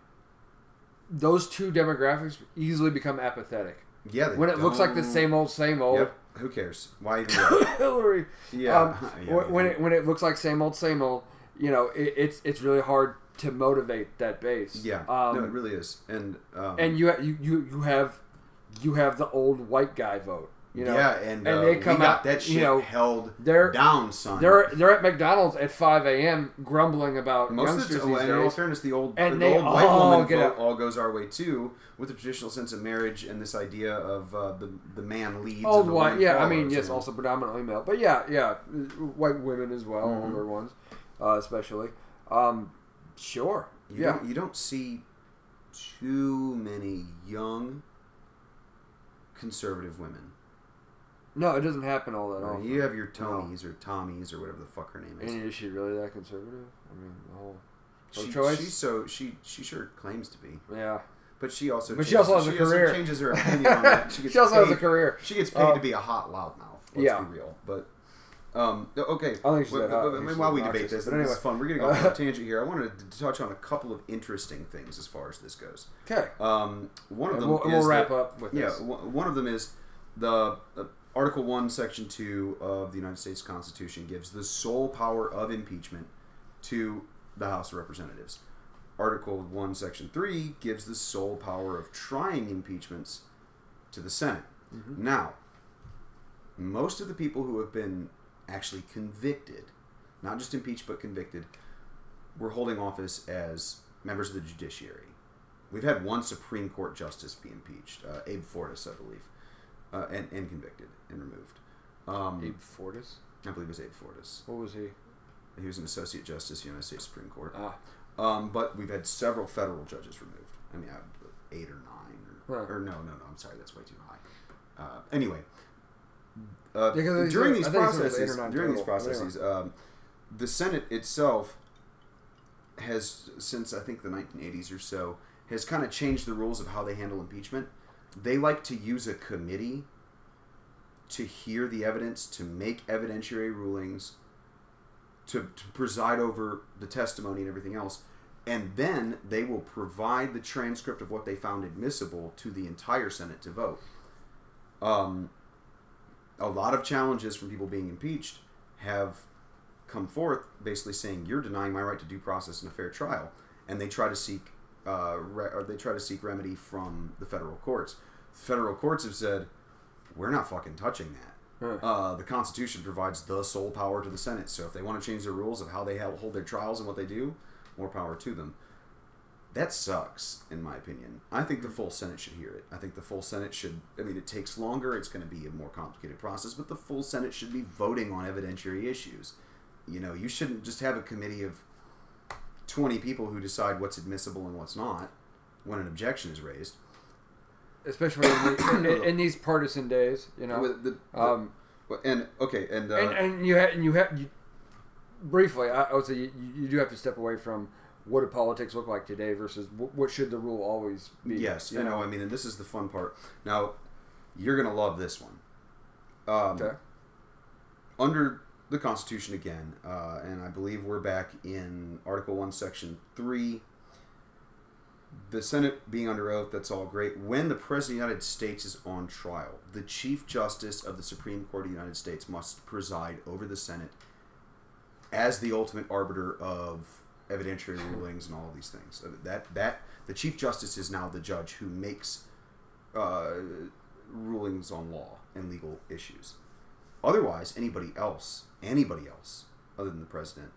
Speaker 1: those 2 demographics easily become apathetic.
Speaker 2: Yeah,
Speaker 1: when it looks like the same old.
Speaker 2: Yep. Who cares? Why even do that?
Speaker 1: Hillary.
Speaker 2: Yeah.
Speaker 1: When it looks like same old, it's really hard to motivate that base.
Speaker 2: Yeah. No, it really is. And
Speaker 1: you have the old white guy vote.
Speaker 2: Yeah, and
Speaker 1: they come out
Speaker 2: that shit held down, son.
Speaker 1: They're at McDonald's at 5 a.m. grumbling about youngsters these days.
Speaker 2: In all fairness, the old white woman vote all goes our way too, with the traditional sense of marriage and this idea of the man leads.
Speaker 1: Old white, yeah. Follows, I mean, yes, also predominantly male, but yeah, white women as well, older ones, especially. Sure.
Speaker 2: You don't see too many young conservative women.
Speaker 1: No, it doesn't happen all that often.
Speaker 2: You have your Tonys or Tommies or whatever the fuck her name is.
Speaker 1: And is she really that conservative? I mean, the whole
Speaker 2: choice. She sure claims to be.
Speaker 1: Yeah.
Speaker 2: But she also
Speaker 1: has a career.
Speaker 2: Changes her opinion on that.
Speaker 1: She also has a career.
Speaker 2: She gets paid to be a hot loudmouth. Let's be real. But okay.
Speaker 1: I think she's
Speaker 2: while we debate this, anyway, this is fun. We're gonna go on a tangent here. I wanted to touch on a couple of interesting things as far as this goes.
Speaker 1: Okay.
Speaker 2: One of them
Speaker 1: we'll wrap up with this.
Speaker 2: Yeah. One of them is the Article 1, Section 2 of the United States Constitution gives the sole power of impeachment to the House of Representatives. Article 1, Section 3 gives the sole power of trying impeachments to the Senate. Mm-hmm. Now, most of the people who have been actually convicted, not just impeached but convicted, were holding office as members of the judiciary. We've had one Supreme Court justice be impeached, Abe Fortas, I believe. And convicted and removed.
Speaker 1: Abe Fortas?
Speaker 2: I believe it was Abe Fortas.
Speaker 1: What was he?
Speaker 2: He was an associate justice, United States Supreme Court.
Speaker 1: But
Speaker 2: we've had several federal judges removed. I mean, 8 or 9. Or no, I'm sorry, that's way too high. Anyway, during these processes, the Senate itself has, since I think the 1980s or so, has kind of changed the rules of how they handle impeachment. They like to use a committee to hear the evidence, to make evidentiary rulings, to preside over the testimony and everything else. And then they will provide the transcript of what they found admissible to the entire Senate to vote. A lot of challenges from people being impeached have come forth basically saying, you're denying my right to due process and a fair trial. And they try to seek remedy from the federal courts. Federal courts have said, we're not fucking touching that. The Constitution provides the sole power to the Senate, so if they want to change the rules of how they hold their trials and what they do, more power to them. That sucks, in my opinion. I think the full Senate should hear it. I think the full Senate should, it takes longer, it's going to be a more complicated process, but the full Senate should be voting on evidentiary issues. You shouldn't just have a committee of 20 people who decide what's admissible and what's not when an objection is raised.
Speaker 1: Especially in these partisan days,
Speaker 2: and
Speaker 1: you have briefly, I would say you do have to step away from what do politics look like today versus what should the rule always be.
Speaker 2: Yes, and this is the fun part. Now, you're gonna love this one.
Speaker 1: Okay.
Speaker 2: Under the Constitution again, and I believe we're back in Article 1, Section 3. The Senate being under oath, that's all great. When the President of the United States is on trial, the Chief Justice of the Supreme Court of the United States must preside over the Senate as the ultimate arbiter of evidentiary rulings and all of these things. That the Chief Justice is now the judge who makes rulings on law and legal issues. Otherwise, anybody else other than the President,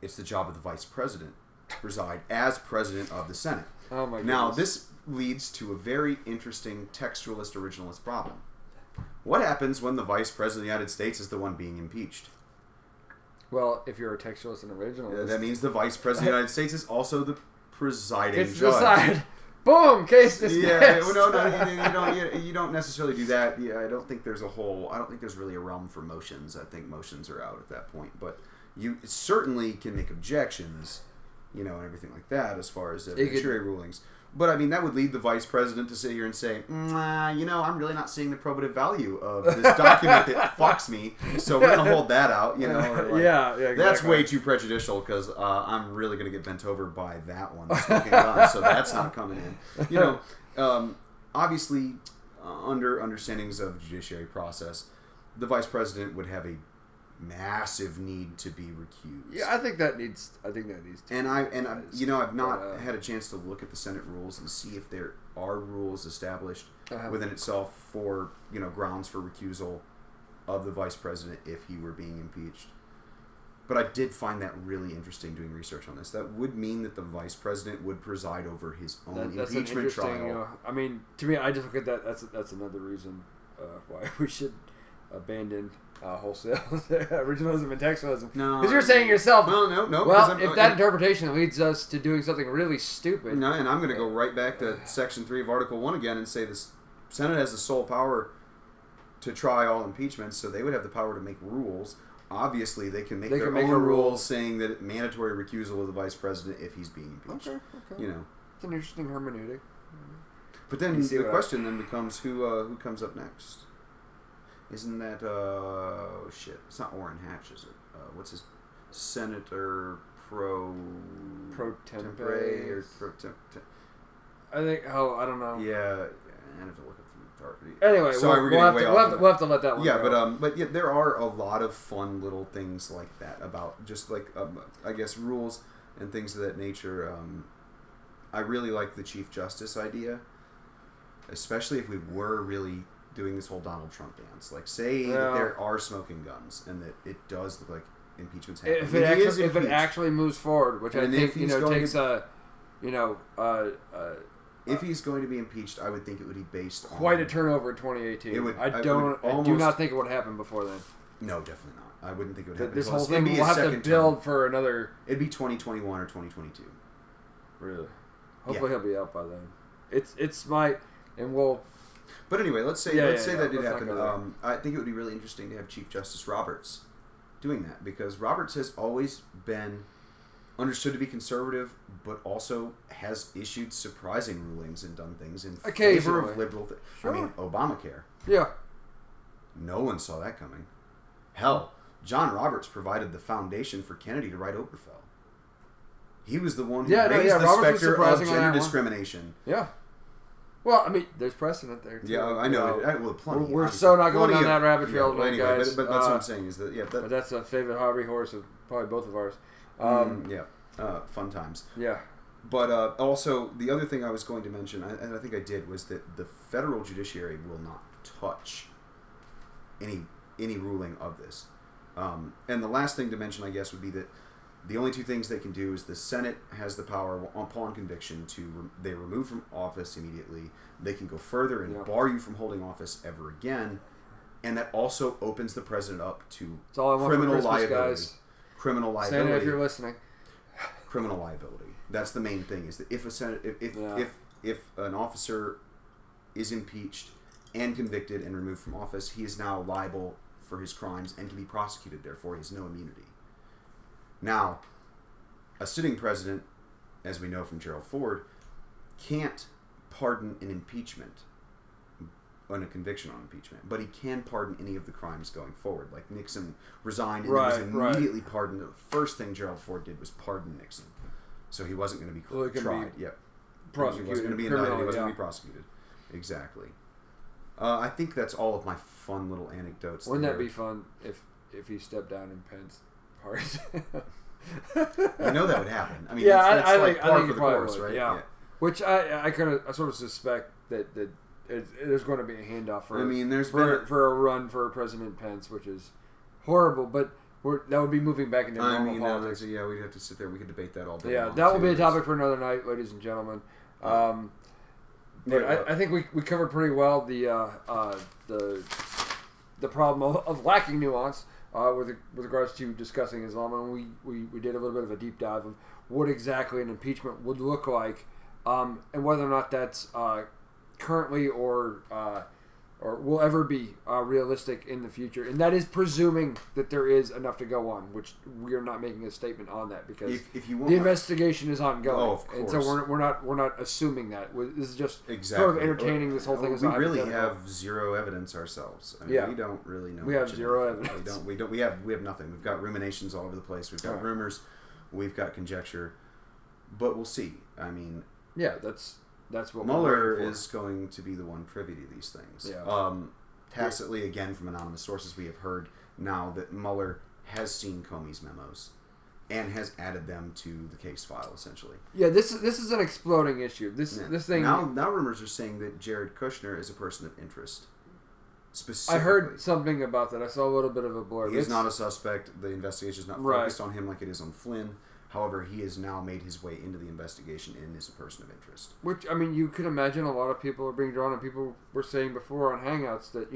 Speaker 2: it's the job of the Vice President to preside as President of the Senate.
Speaker 1: Oh my goodness.
Speaker 2: Now, this leads to a very interesting textualist originalist problem. What happens when the Vice President of the United States is the one being impeached?
Speaker 1: Well, if you're a textualist and originalist...
Speaker 2: that means the Vice President of the United States is also the presiding judge.
Speaker 1: Decide. Boom! Case dismissed.
Speaker 2: Yeah, you don't necessarily do that. Yeah, I don't think there's really a realm for motions. I think motions are out at that point. But you certainly can make objections, and everything like that as far as evidentiary rulings. But, that would lead the Vice President to sit here and say, I'm really not seeing the probative value of this document that fucks me, so we're going to hold that out,
Speaker 1: Yeah, exactly.
Speaker 2: That's way too prejudicial because I'm really going to get bent over by that one, the smoking gun, so that's not coming in. Obviously, understandings of the judiciary process, the vice president would have a massive need to be recused.
Speaker 1: Yeah, I think that needs. To
Speaker 2: and I've not had a chance to look at the Senate rules and see if there are rules established within itself for grounds for recusal of the vice president if he were being impeached. But I did find that really interesting doing research on this. That would mean that the vice president would preside over his own impeachment trial.
Speaker 1: I mean, to me, I just look at that. That's another reason why we should abandon wholesale originalism and textualism.
Speaker 2: No,
Speaker 1: because you're saying yourself.
Speaker 2: No.
Speaker 1: Well, if that interpretation leads us to doing something really stupid.
Speaker 2: No, and I'm going to go right back to Section 3 of Article 1 again and say the Senate has the sole power to try all impeachments, so they would have the power to make rules. Obviously, they can make their own rules saying that mandatory recusal of the vice president if he's being impeached.
Speaker 1: Okay. It's an interesting hermeneutic.
Speaker 2: But then the question then becomes who comes up next? Isn't that it's not Orrin Hatch, is it? What's his Senator pro tempore or pro temp?
Speaker 1: I think. Oh, I don't know.
Speaker 2: Yeah, I have to look up the dark.
Speaker 1: Anyway, we'll have to let that one.
Speaker 2: Yeah,
Speaker 1: go.
Speaker 2: but yeah, there are a lot of fun little things like that about just like I guess rules and things of that nature. I really like the Chief Justice idea, especially if we were really doing this whole Donald Trump dance. Like, say that there are smoking guns and that it does look like impeachment's happening.
Speaker 1: If it actually moves forward, which I think takes
Speaker 2: if he's going to be impeached, I would think it would be based on
Speaker 1: quite a turnover in 2018. I do not think it would happen before then.
Speaker 2: No, definitely not. I wouldn't think it would happen.
Speaker 1: This whole thing will have to build for another.
Speaker 2: It'd be 2021 or 2022.
Speaker 1: Really? Hopefully he'll be out by then. It's my and we'll.
Speaker 2: But anyway, let's say that did happen. I think it would be really interesting to have Chief Justice Roberts doing that, because Roberts has always been understood to be conservative, but also has issued surprising rulings and done things in favor of liberal things. Sure. I mean, Obamacare.
Speaker 1: Yeah.
Speaker 2: No one saw that coming. Hell, John Roberts provided the foundation for Kennedy to write Obergefell. He was the one who raised the specter of gender discrimination.
Speaker 1: Yeah. Well, I mean, there's precedent there, too.
Speaker 2: Yeah, I know. Plenty.
Speaker 1: We're so not going down that rabbit trail tonight, guys.
Speaker 2: But that's what I'm saying is that,
Speaker 1: but that's a favorite hobby horse of probably both of ours.
Speaker 2: Fun times.
Speaker 1: Yeah.
Speaker 2: But also, the other thing I was going to mention, and I think I did, was that the federal judiciary will not touch any ruling of this. And the last thing to mention, I guess, would be that the only two things they can do is the Senate has the power upon conviction to they remove from office immediately. They can go further and bar you from holding office ever again, and that also opens the president up to criminal liability. Guys. Criminal liability.
Speaker 1: Santa, if you're listening.
Speaker 2: Criminal liability. That's the main thing. Is that if a Senate, if an officer is impeached and convicted and removed from office, he is now liable for his crimes and can be prosecuted. Therefore, he has no immunity. Now, a sitting president, as we know from Gerald Ford, can't pardon an impeachment on a conviction on impeachment, but he can pardon any of the crimes going forward. Like Nixon resigned and was immediately pardoned. The first thing Gerald Ford did was pardon Nixon, so he wasn't going to be tried.
Speaker 1: Prosecuted.
Speaker 2: He wasn't going to be indicted. He wasn't going to be prosecuted. Exactly. I think that's all of my fun little anecdotes.
Speaker 1: Wouldn't that be fun if he stepped down in Pence?
Speaker 2: I know that would happen. I mean,
Speaker 1: I
Speaker 2: like
Speaker 1: think
Speaker 2: par for the course, right?
Speaker 1: Yeah. Which I sort of suspect that there's going to be a handoff for.
Speaker 2: I mean,
Speaker 1: for a run for President Pence, which is horrible, but that would be moving back into normal politics.
Speaker 2: We'd have to sit there. We could debate that all day.
Speaker 1: Yeah, that will be a topic for another night, ladies and gentlemen. But I think we covered pretty well the problem of lacking nuance. With regards to discussing Islam, and we did a little bit of a deep dive of what exactly an impeachment would look like, and whether or not that's currently or will ever be realistic in the future. And that is presuming that there is enough to go on, which we are not making a statement on that because the investigation is ongoing.
Speaker 2: Oh, of course.
Speaker 1: And so we're not assuming that. This is just sort of entertaining this whole thing.
Speaker 2: We really have zero evidence ourselves. I mean, we don't really know.
Speaker 1: We have zero evidence.
Speaker 2: We have nothing. We've got ruminations all over the place. We've got rumors. We've got conjecture. But we'll see. I mean,
Speaker 1: yeah, that's that's what
Speaker 2: Mueller is going to be the one privy to these things.
Speaker 1: Yeah.
Speaker 2: Tacitly, again, from anonymous sources, we have heard now that Mueller has seen Comey's memos and has added them to the case file, essentially.
Speaker 1: Yeah, this is an exploding issue. This thing
Speaker 2: now rumors are saying that Jared Kushner is a person of interest. Specifically,
Speaker 1: I heard something about that. I saw a little bit of a blurb.
Speaker 2: He is not a suspect. The investigation is not focused on him like it is on Flynn. However, he has now made his way into the investigation and is a person of interest.
Speaker 1: Which, I mean, you could imagine a lot of people are being drawn, and people were saying before on Hangouts that,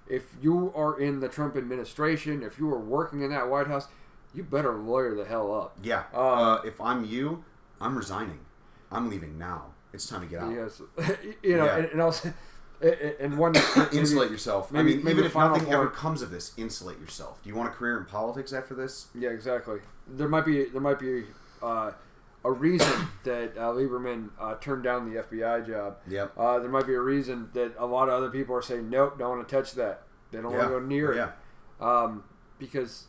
Speaker 1: if you are in the Trump administration, if you are working in that White House, you better lawyer the hell up.
Speaker 2: Yeah. If I'm you, I'm resigning. I'm leaving now. It's time to get out.
Speaker 1: Yes. And also... And one
Speaker 2: insulate yourself. Even if nothing ever comes of this, insulate yourself. Do you want a career in politics after this?
Speaker 1: Yeah, exactly. There might be a reason that Lieberman turned down the FBI job.
Speaker 2: Yep.
Speaker 1: There might be a reason that a lot of other people are saying nope, don't want to touch that. They don't want to go near it. Because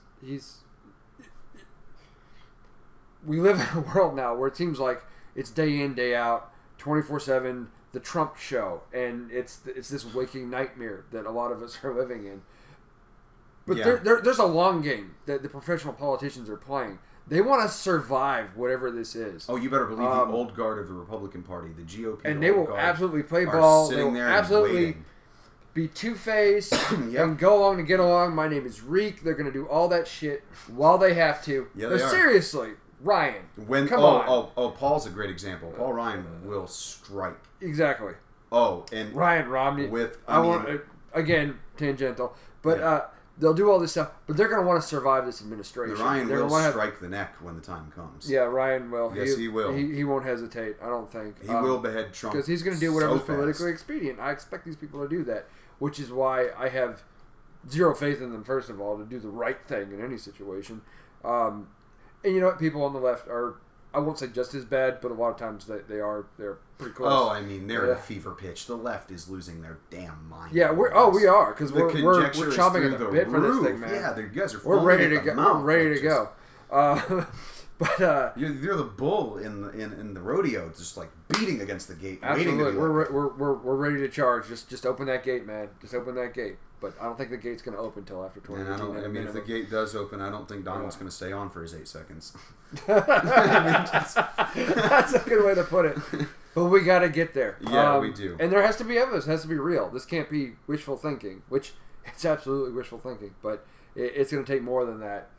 Speaker 1: we live in a world now where it seems like it's day in, day out, 24/7. The Trump show, and it's this waking nightmare that a lot of us are living in. But there's a long game that the professional politicians are playing. They want to survive whatever this is.
Speaker 2: Oh, you better believe the old guard of the Republican Party, the GOP,
Speaker 1: and they will absolutely play ball. They will absolutely
Speaker 2: waiting.
Speaker 1: Be two-faced and go along to get along. My name is Reek. They're going to do all that shit while they have to.
Speaker 2: Yeah,
Speaker 1: but seriously, Ryan, come
Speaker 2: on. Paul's a great example. Paul Ryan will strike.
Speaker 1: Exactly.
Speaker 2: Oh, and
Speaker 1: Ryan Romney. Again, tangential, but they'll do all this stuff, but they're going to want to survive this administration.
Speaker 2: Ryan will strike the neck when the time comes.
Speaker 1: Yeah, Ryan will.
Speaker 2: Yes, he will.
Speaker 1: He won't hesitate, I don't think.
Speaker 2: He will behead Trump.
Speaker 1: Because he's going to do whatever's politically expedient. I expect these people to do that, which is why I have zero faith in them, first of all, to do the right thing in any situation. And you know what? People on the left are, I won't say just as bad, but a lot of times they're pretty close.
Speaker 2: Oh, I mean, they're at a fever pitch. The left is losing their damn mind.
Speaker 1: Yeah, we are, because we're chomping at the bit for this thing, man.
Speaker 2: Yeah, you guys are
Speaker 1: ready to go. We're ready to go. But
Speaker 2: you're the bull in the rodeo, just like beating against the gate.
Speaker 1: Absolutely, we're ready to charge. Just open that gate, man. Just open that gate. But I don't think the gate's going to open until after 2018.
Speaker 2: I mean, if the gate does open, I don't think Donald's going to stay on for his 8 seconds.
Speaker 1: That's a good way to put it. But we got to get there.
Speaker 2: Yeah, we do.
Speaker 1: And there has to be evidence. It has to be real. This can't be wishful thinking, which it's absolutely wishful thinking. But it's going to take more than that.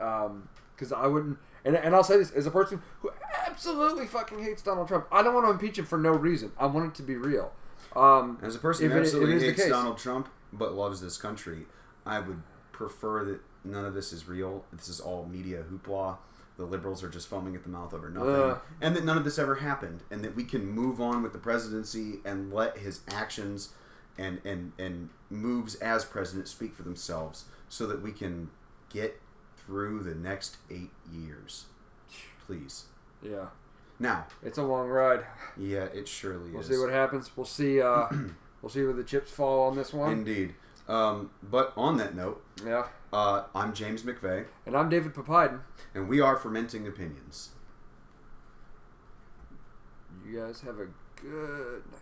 Speaker 1: Because I wouldn't... And I'll say this, as a person who absolutely fucking hates Donald Trump, I don't want to impeach him for no reason. I want it to be real.
Speaker 2: As a person who absolutely hates Donald Trump but loves this country, I would prefer that none of this is real. This is all media hoopla. The liberals are just foaming at the mouth over nothing. And that none of this ever happened. And that we can move on with the presidency and let his actions and moves as president speak for themselves so that we can get through the next 8 years. Please.
Speaker 1: Yeah.
Speaker 2: Now.
Speaker 1: It's a long ride.
Speaker 2: Yeah, it surely is.
Speaker 1: We'll see what happens. We'll see we'll see where the chips fall on this one.
Speaker 2: Indeed. But on that note,
Speaker 1: yeah.
Speaker 2: I'm James McVeigh.
Speaker 1: And I'm David Popeiden.
Speaker 2: And we are Fermenting Opinions.
Speaker 1: You guys have a good night.